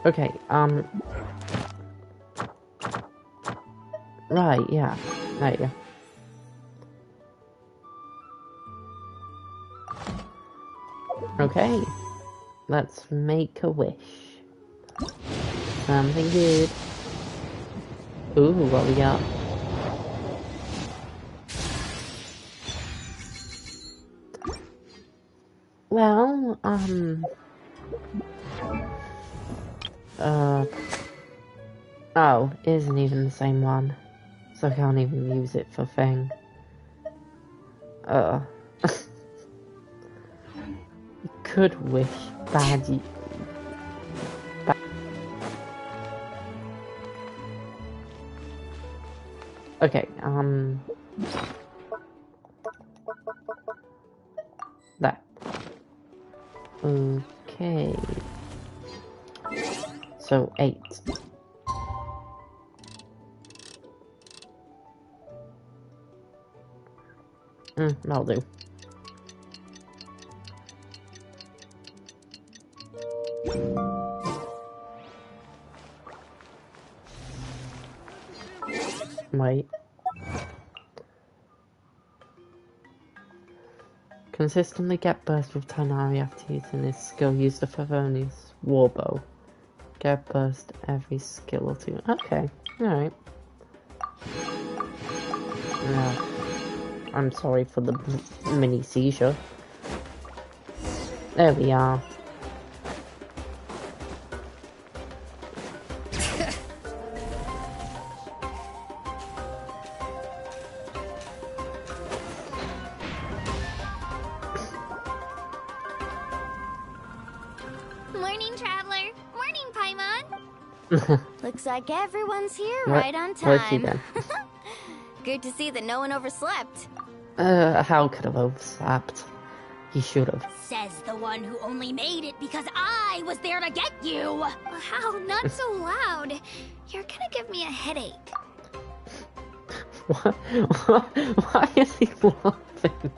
Okay, right, yeah, there you go. Okay, let's make a wish. Something good. Ooh, what we got? Well, oh, it isn't even the same one, so I can't even use it for thing. You could wish bad. Okay, that. Okay. So 8. That'll do. Wait. Consistently get burst with Tighnari after using his skill. Use the Favonius Warbow. Get burst every skill or 2. Okay, alright. Yeah. I'm sorry for the mini seizure. There we are. Morning, Traveler. Morning, Paimon. Looks like everyone's here right on Where's he time. then? Good to see that no one overslept. How could have overslept? He should have. Says the one who only made it because I was there to get you. Wow, not so loud. You're gonna give me a headache. Why is he laughing?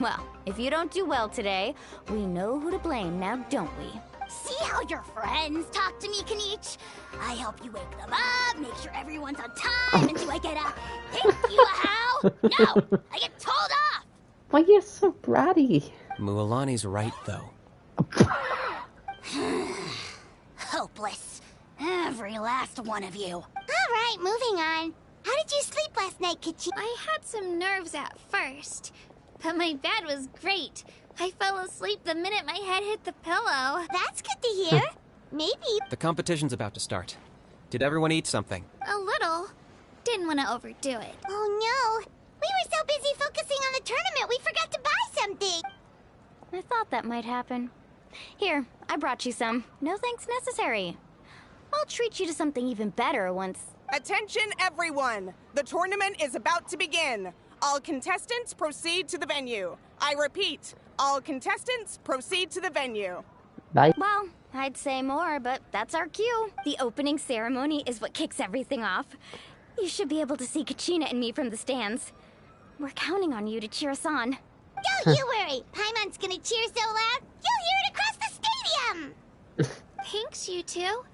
Well, if you don't do well today, we know who to blame now, don't we? See how your friends talk to me, Kanich? I help you wake them up, make sure everyone's on time, and do I get a thank you, how? No, I get told off! Why are you so bratty? Mualani's right, though. Hopeless. Every last one of you. Alright, moving on. How did you sleep last night, Kachi? I had some nerves at first, but my bed was great. I fell asleep the minute my head hit the pillow. That's good to hear. Maybe. The competition's about to start. Did everyone eat something? A little. Didn't want to overdo it. Oh no. We were so busy focusing on the tournament, we forgot to buy something. I thought that might happen. Here, I brought you some. No thanks necessary. I'll treat you to something even better once. Attention, everyone! The tournament is about to begin. All contestants proceed to the venue. I repeat, all contestants proceed to the venue. Bye. Well, I'd say more, but that's our cue. The opening ceremony is what kicks everything off. You should be able to see Kachina and me from the stands. We're counting on you to cheer us on. Don't you worry! Paimon's gonna cheer so loud, you'll hear it across the stadium! Thanks, you two.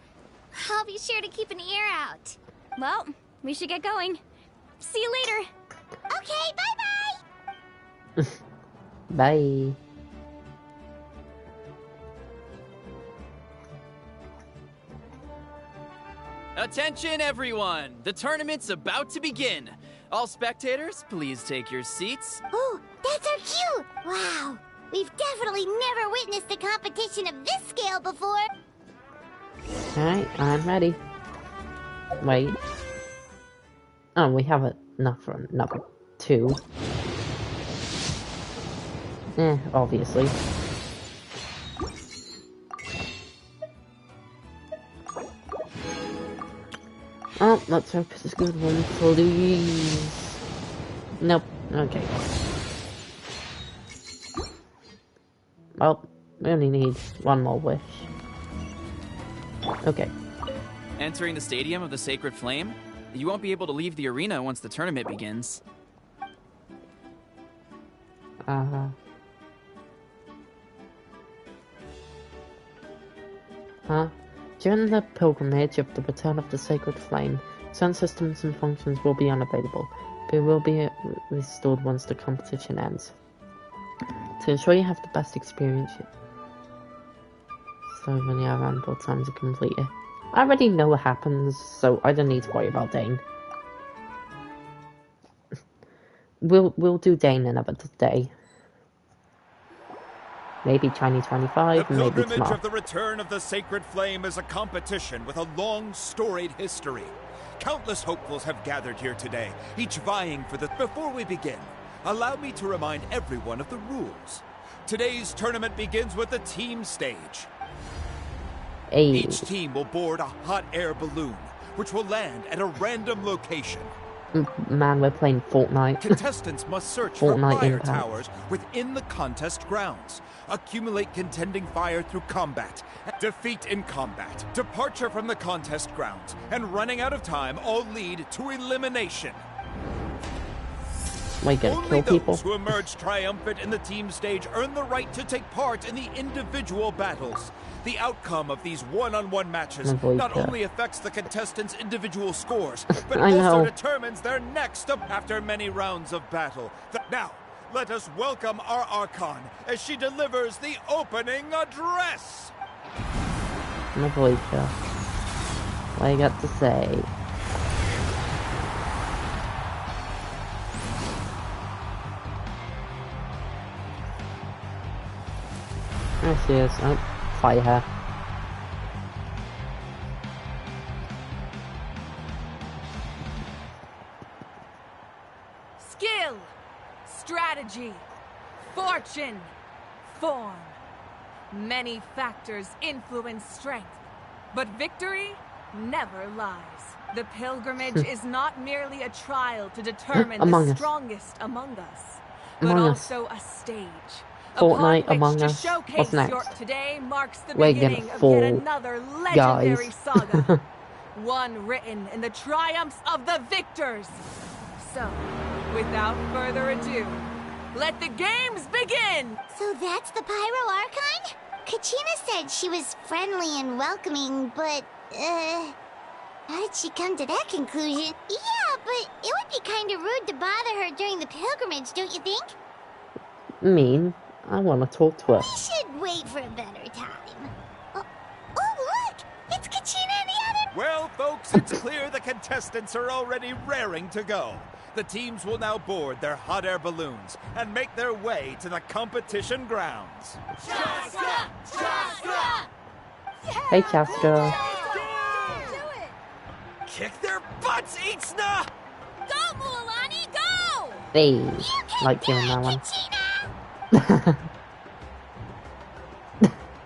I'll be sure to keep an ear out. Well, we should get going. See you later. Okay, bye-bye! Bye. Attention, everyone! The tournament's about to begin. All spectators, please take your seats. Oh, that's our cue! Wow, we've definitely never witnessed a competition of this scale before. Alright, I'm ready. Wait. Oh, we have enough for number 2. Obviously. Oh, let's hope it's a good one, please. Nope. Okay. Well, we only need one more wish. Okay. Entering the Stadium of the Sacred Flame, you won't be able to leave the arena once the tournament begins. During the pilgrimage of the Return of the Sacred Flame, certain systems and functions will be unavailable, but will be restored once the competition ends. To ensure you have the best experience, so many are ample time to complete it. I already know what happens, so I don't need to worry about Dane. We'll do Dane another day. Maybe Chinese 25, the maybe pilgrimage tomorrow. of the Return of the Sacred Flame is a competition with a long, storied history. Countless hopefuls have gathered here today, each vying for the... Before we begin, allow me to remind everyone of the rules. Today's tournament begins with the team stage. Hey. Each team will board a hot air balloon, which will land at a random location. Man, we're playing Fortnite. Contestants must search for Fortnite fire Impact. towers within the contest grounds. Accumulate contending fire through combat. Defeat in combat. Departure from the contest grounds. And running out of time all lead to elimination. Am I gonna Only kill those people? who emerge triumphant in the team stage earn the right to take part in the individual battles. The outcome of these one-on-one matches Avoid not that. only affects the contestants' individual scores, but I also know. determines their next up after many rounds of battle. Now, let us welcome our Archon as she delivers the opening address. I'm avoid her. What I got to say? There she is. Oh, fire her. Skill, strategy, fortune, form. Many factors influence strength, but victory never lies. The pilgrimage is not merely a trial to determine the strongest among us, but also a stage. Fortnite, Among Us. What's next? Today marks the We're beginning getting of full, yet another legendary guys. saga. One written in the triumphs of the victors. So, without further ado, let the games begin! So that's the Pyro Archon? Kachina said she was friendly and welcoming, but, how did she come to that conclusion? Yeah, but it would be kinda rude to bother her during the pilgrimage, don't you think? Mean. I want to talk to her. We should wait for a better time. Oh, look! It's Kachina and the other... Well, folks, it's clear the contestants are already raring to go. The teams will now board their hot air balloons and make their way to the competition grounds. Chaska! Chaska! Hey, Chaska. Kick their butts, Itzna! Go, Mualani, go! Hey, like hearing that one.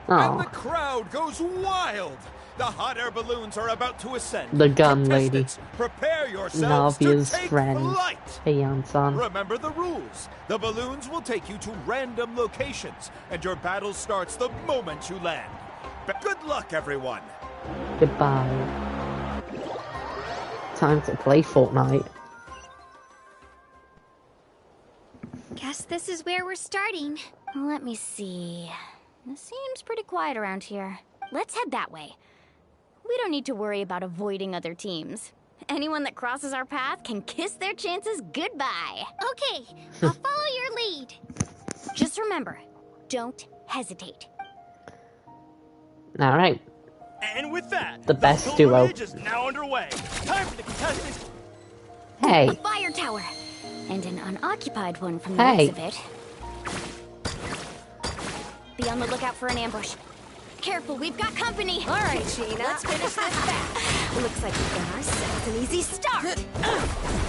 And the crowd goes wild! The hot air balloons are about to ascend. The gun lady. Prepare yourselves Navia's to take friend. flight. Hey, Anson. Remember the rules. The balloons will take you to random locations, and your battle starts the moment you land. But good luck, everyone. Goodbye. Time to play Fortnite. Guess this is where we're starting. Let me see. It seems pretty quiet around here. Let's head that way. We don't need to worry about avoiding other teams. Anyone that crosses our path can kiss their chances goodbye. Okay, I'll follow your lead. Just remember, don't hesitate. Alright. And with that, the best duo. Is now underway. Time for the contestants. Hey. A fire tower. And an unoccupied one from the looks of it. Be on the lookout for an ambush. Careful, we've got company! Alright, Sheena, let's finish this fast. Looks like we've got ourselves an easy start!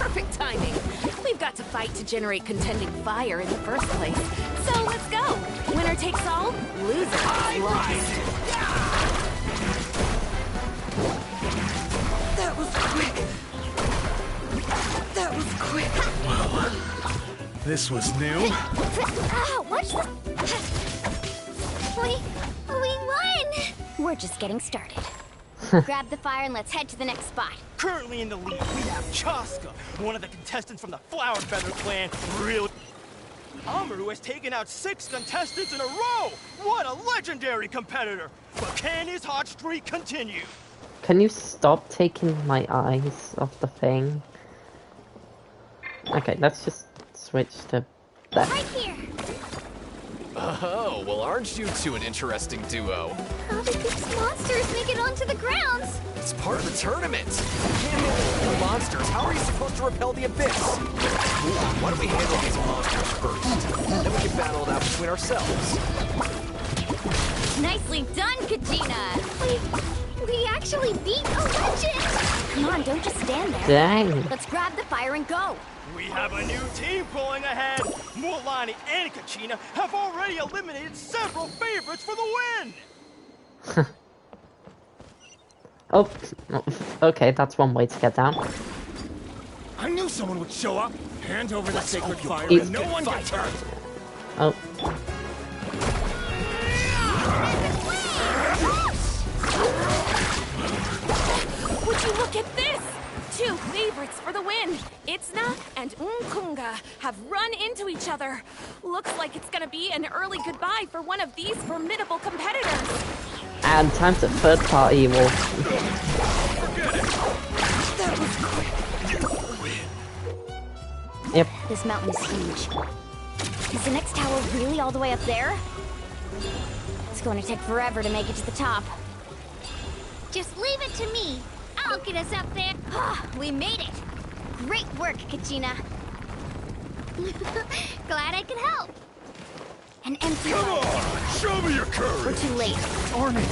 Perfect timing. We've got to fight to generate contending fire in the first place. So let's go! Winner takes all, loser is lost. That was quick. That was quick. Well, this was new. Ow, watch the... We won! We're just getting started. Grab the fire and let's head to the next spot. Currently in the lead, we have Chaska, one of the contestants from the Flower Feather clan. Real Amr, who has taken out 6 contestants in a row. What a legendary competitor! But can his hot streak continue? Can you stop taking my eyes off the thing? Okay, let's just switch to that. Right here! Oh, well, aren't you two an interesting duo? How did these monsters make it onto the grounds? It's part of the tournament. You can't handle the monsters. How are you supposed to repel the abyss? Why don't we handle these monsters first? Then we can battle it out between ourselves. Nicely done, Kachina! We actually beat a legend! Come on, don't just stand there. Dang. Let's grab the fire and go! We have a new team pulling ahead. Mualani and Kachina have already eliminated several favorites for the win. Oh, okay, that's one way to get down. I knew someone would show up. Hand over the sacred fire Eat. and no one gets hurt. Oh. Would you look at this? 2 favorites for the win. Itzna and Unkunga have run into each other. Looks like it's gonna be an early goodbye for one of these formidable competitors. And time to third party war. That was quick. Yep. This mountain is huge. Is the next tower really all the way up there? It's going to take forever to make it to the top. Just leave it to me. I'll get us up there. We made it! Great work, Kachina. Glad I could help. An empty Come one. on! Show me your courage! We're too late. Darn it!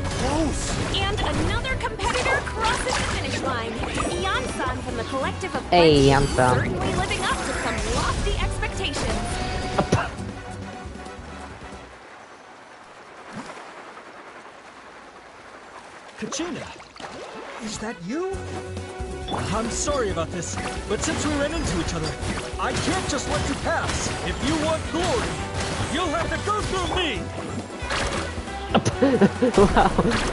Close! And another competitor crosses the finish line. Ian-san from the collective of Hey, Fontaine, Ian-san. certainly living up to some lofty expectations. Kachina, is that you? I'm sorry about this, but since we ran into each other, I can't just let you pass. If you want glory, you'll have to go through me.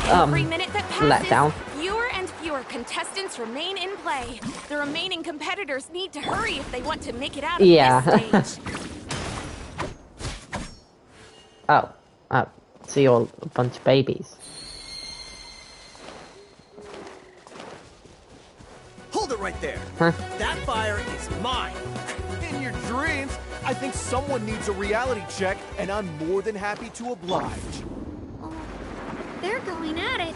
Wow. Every minute that passes, Let down. fewer and fewer contestants remain in play. The remaining competitors need to hurry if they want to make it out of this stage. Oh, so you're a bunch of babies. Hold it right there. Huh? That fire is mine. In your dreams, I think someone needs a reality check, and I'm more than happy to oblige. They're going at it.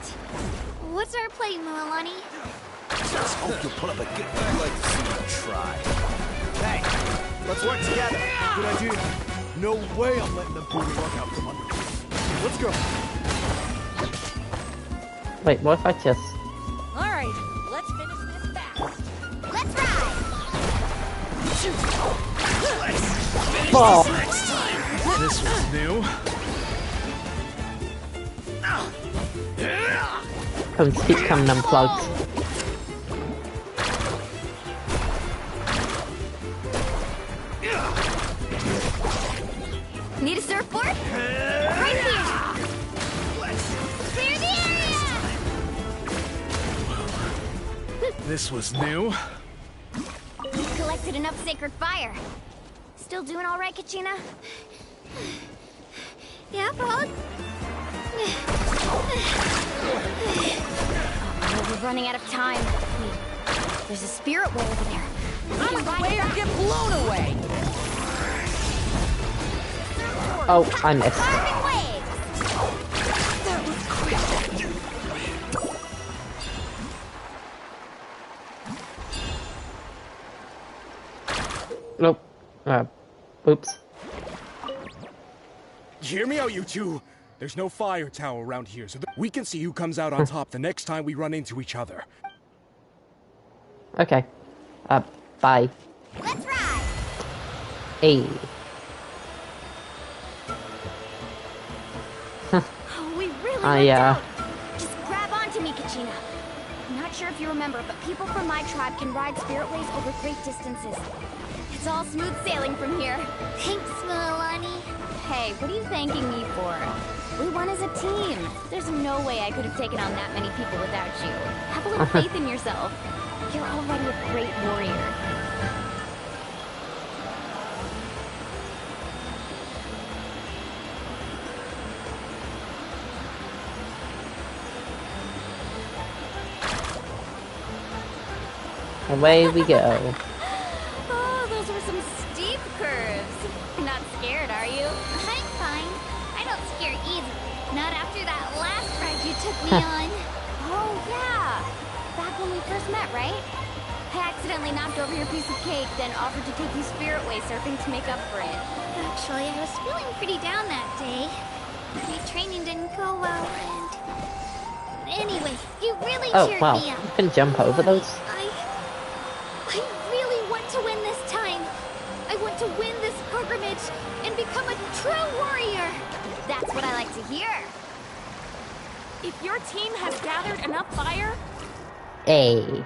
What's our play, Mualani? Just hope you'll put up a good fight. I'd like to see you try. Hey, let's work together. Good idea. No way I'm letting them pull the rug out from under me. Let's go. Wait, what if I just... All right, let's finish this fast. Let's ride! Let's finish Oh. this next time. This was new. Keep coming unplugged. Need a surfboard? Right here! Clear the area! This was new. You've collected enough sacred fire. Still doing all right, Kachina? Yeah, Pog? Oh, we're running out of time. Wait, there's a spirit way over there. I'm away or get blown away! Oh, I missed. Carving waves! That was quick! Nope. Oops. Hear me out, you two. There's no fire tower around here, so we can see who comes out on top the next time we run into each other. Okay. Bye. Let's ride! Hey. Oh, we really Yeah. Just grab onto me, Kachina. I'm not sure if you remember, but people from my tribe can ride spirit ways over great distances. It's all smooth sailing from here. Thanks, Mualani. Hey, what are you thanking me for? We won as a team. There's no way I could have taken on that many people without you. Have a little faith in yourself. You're already a great warrior. Away we go. Oh, those were some steep curves. Not scared, are you? I'm fine. I don't scare easy. Not after that last ride you took me on. Oh, yeah. Back when we first met, right? I accidentally knocked over your piece of cake, then offered to take you spirit way surfing to make up for it. Actually, I was feeling pretty down that day. My training didn't go well, and... Anyway, you really Oh, cheered wow. me up. You can jump over those? I really want to win this time. I want to win this pilgrimage and become a true warrior. That's what I like to hear. If your team has gathered enough fire, Hey.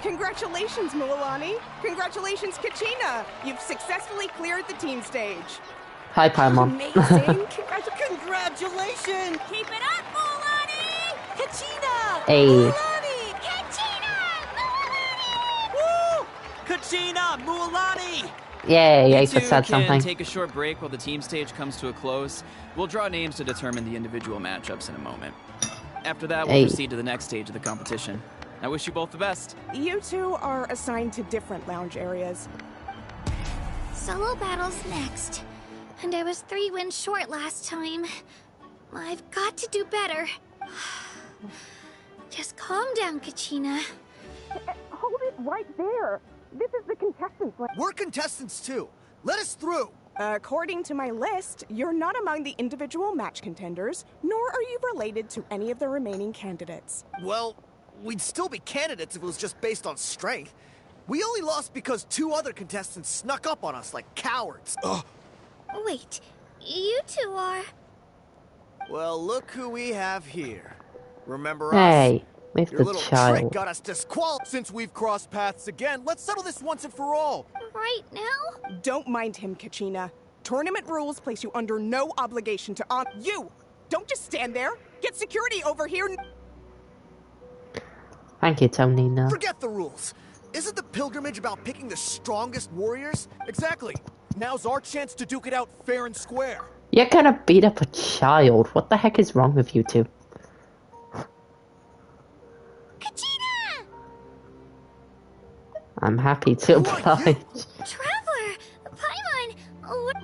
Congratulations, Mualani. Congratulations, Kachina. You've successfully cleared the team stage. Hi, Paimon. Amazing. Congratulations! keep it up, Mualani! Kachina! Hey. Mualani! Kachina! Woo! Kachina! Mualani! Yay, You Ace two said can something. take a short break while the team stage comes to a close. We'll draw names to determine the individual matchups in a moment. After that, we'll Hey. proceed to the next stage of the competition. I wish you both the best. You two are assigned to different lounge areas. Solo battles next. And I was 3 wins short last time. I've got to do better. Just calm down, Kachina. Hold it right there. This is the contestants' list. We're contestants too. Let us through. According to my list, you're not among the individual match contenders, nor are you related to any of the remaining candidates. Well, we'd still be candidates if it was just based on strength. We only lost because 2 other contestants snuck up on us like cowards. Ugh. Wait, you two are... Well, look who we have here. Remember Hey, us? leave Your the little trick child. got us disqualified. Since we've crossed paths again, let's settle this once and for all. Right now? Don't mind him, Kachina. Tournament rules place you under no obligation to honor you. Don't just stand there. Get security over here. Thank you, Tonina. Forget the rules. Isn't the pilgrimage about picking the strongest warriors? Exactly. Now's our chance to duke it out fair and square. You're gonna beat up a child. What the heck is wrong with you two? Kachina! I'm happy to oblige. Traveler! Paimon!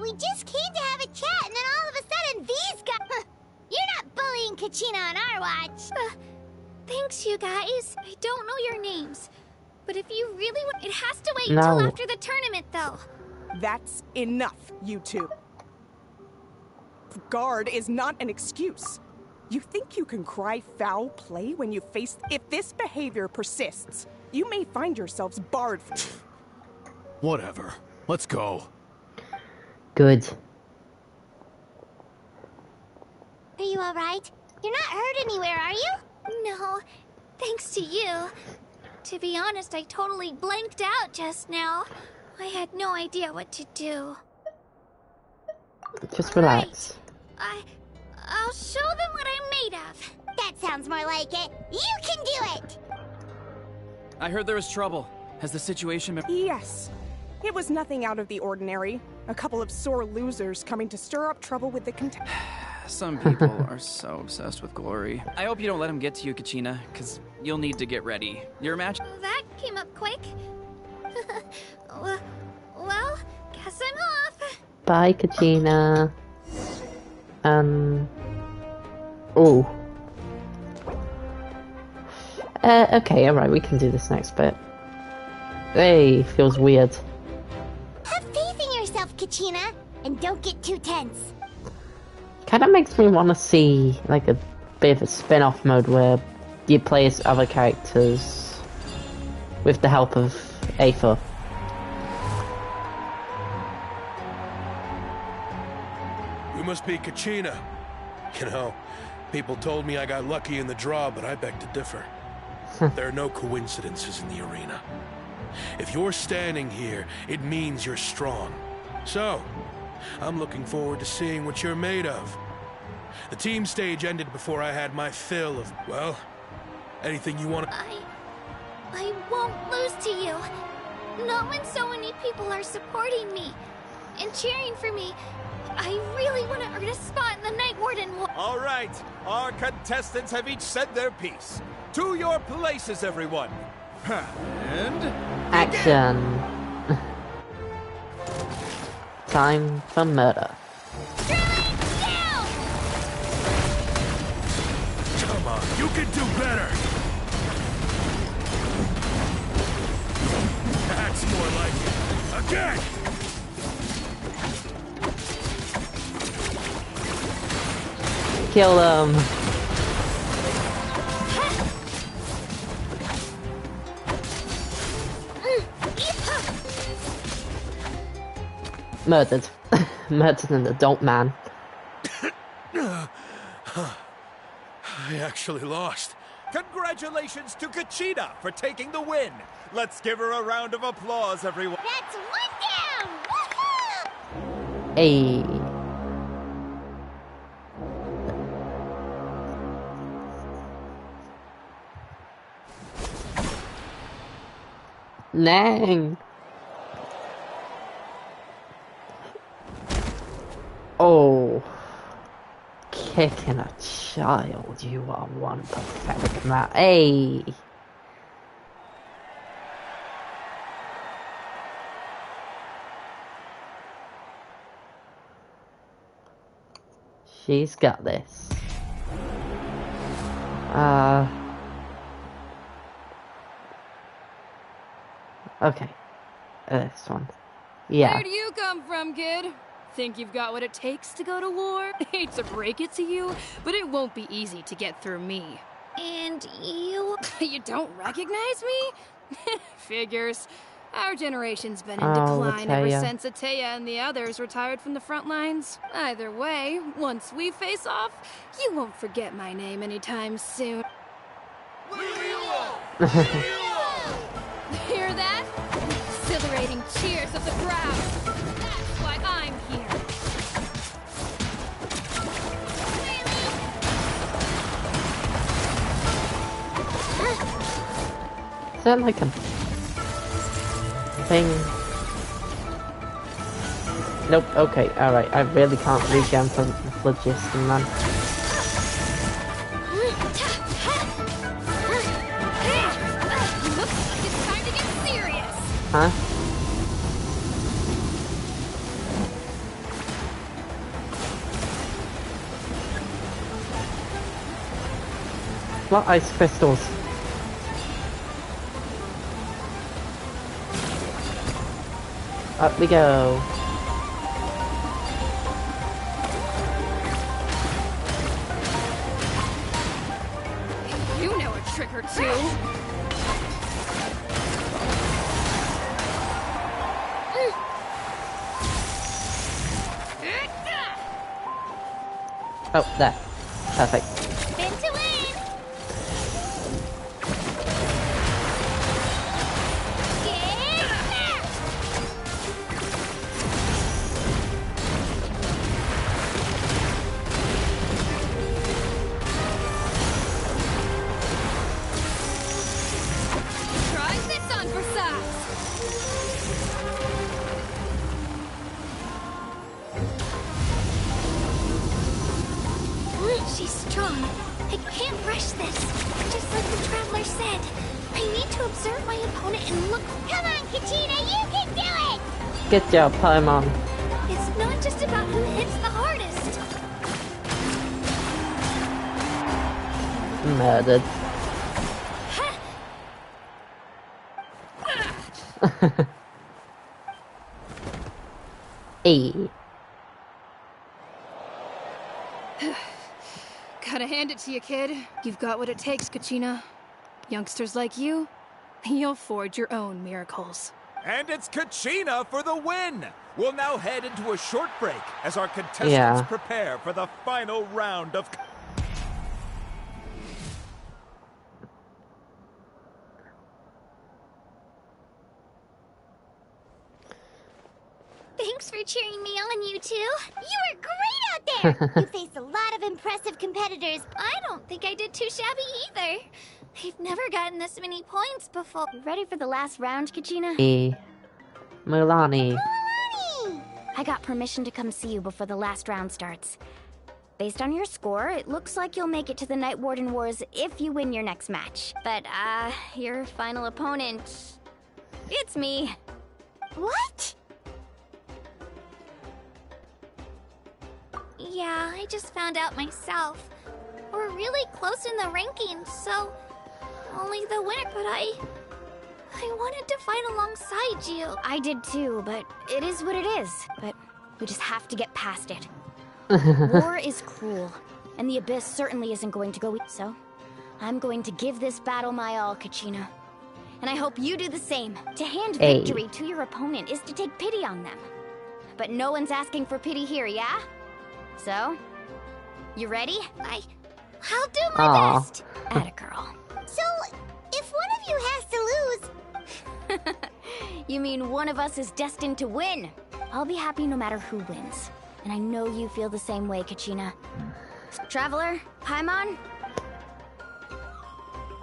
We just came to have a chat, and then all of a sudden these guys... You're not bullying Kachina on our watch. Thanks, you guys. I don't know your names. But if you really want... It has to wait No. until after the tournament, though. That's enough, you two. Guard is not an excuse. You think you can cry foul play when you face... If this behavior persists, you may find yourselves barred from... Whatever. Let's go. Good. Are you alright? You're not hurt anywhere, are you? No, thanks to you. To be honest, I totally blanked out just now. I had no idea what to do. Just relax. I'll show them what I'm made of. That sounds more like it. You can do it! I heard there was trouble. Has the situation been... Yes. It was nothing out of the ordinary. A couple of sore losers coming to stir up trouble with the Some people are so obsessed with glory. I hope you don't let him get to you, Kachina, because you'll need to get ready. Your match... That came up quick. Well, guess I'm off. Bye, Kachina. Oh. Okay, alright, we can do this next bit. Hey, feels weird. Have faith in yourself, Kachina, and don't get too tense. Kinda makes me want to see, like, a bit of a spin-off mode where you play as other characters with the help of Aether. You must be Kachina. You know, people told me I got lucky in the draw, but I beg to differ. There are no coincidences in the arena. If you're standing here, it means you're strong. So, I'm looking forward to seeing what you're made of. The team stage ended before I had my fill of, well, anything you want to... I won't lose to you. Not when so many people are supporting me and cheering for me. I really want to earn a spot in the Night Warden War. All right, our contestants have each said their piece. To your places, everyone. And... Action. Time for murder. Come on, you can do better! That's more like it. Again! Kill him. Murdered. Murdered an adult man. I actually lost. Congratulations to Kachina for taking the win. Let's give her a round of applause, everyone. That's one down! Woohoo! Hey. Nang. Oh. Kicking a child, you are one pathetic man. Hey. She's got this. Okay. This one. Yeah. Where do you come from, kid? Think you've got what it takes to go to war? Hate to break it to you, but it won't be easy to get through me. And you? You don't recognize me? Figures. Our generation's been in decline ever since Ateya and the others retired from the front lines. Either way, once we face off, you won't forget my name anytime soon. Hear that? Exhilarating cheers of the crowd. That's why I'm here. Is that like a thing? Nope, okay, alright. I really can't regen from phlogiston, man. Looks like it's time to get serious. Huh? What ice crystals? Up we go. You know a trick or two. Oh, there. Perfect. Spin to win! Try this on for size. She's strong. I can't rush this. Just like the Traveler said. I need to observe my opponent and look. Come on, Kachina, you can do it! Good job, Paimon. It's not just about who hits the hardest. Murdered. E. Gotta hand it to you, kid. You've got what it takes, Kachina. Youngsters like you, you'll forge your own miracles. And it's Kachina for the win! We'll now head into a short break as our contestants prepare for the final round of... Thanks for cheering me on, you two. You were great out there! You faced a lot of impressive competitors. I don't think I did too shabby either. I've never gotten this many points before. You ready for the last round, Kachina? E. Mulani. I got permission to come see you before the last round starts. Based on your score, it looks like you'll make it to the Night Warden Wars if you win your next match. But, your final opponent... it's me. What? Yeah, I just found out myself. We're really close in the rankings, so only the winner, but I wanted to fight alongside you. I did too, but it is what it is. But we just have to get past it. War is cruel, and the Abyss certainly isn't going to go easy. So, I'm going to give this battle my all, Kachina. And I hope you do the same. To hand victory to your opponent is to take pity on them. But no one's asking for pity here, yeah? So, you ready? I'll do my best. Atta girl. So, if one of you has to lose... You mean one of us is destined to win? I'll be happy no matter who wins. And I know you feel the same way, Kachina. Traveler, Paimon?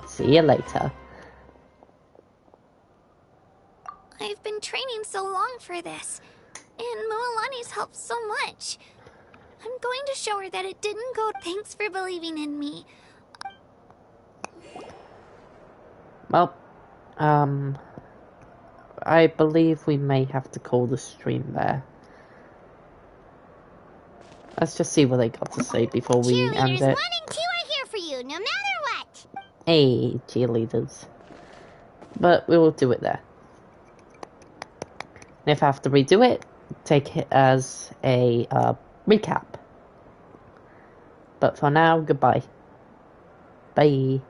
See you later. I've been training so long for this, and Mualani's helped so much. I'm going to show her that it didn't go. Thanks for believing in me. Well, I believe we may have to call the stream there. Let's just see what they got to say before we end it. Cheerleaders 1 and 2 are here for you, no matter what. Hey, cheerleaders. But we will do it there. And if I have to redo it, take it as a recap. But for now, goodbye. Bye.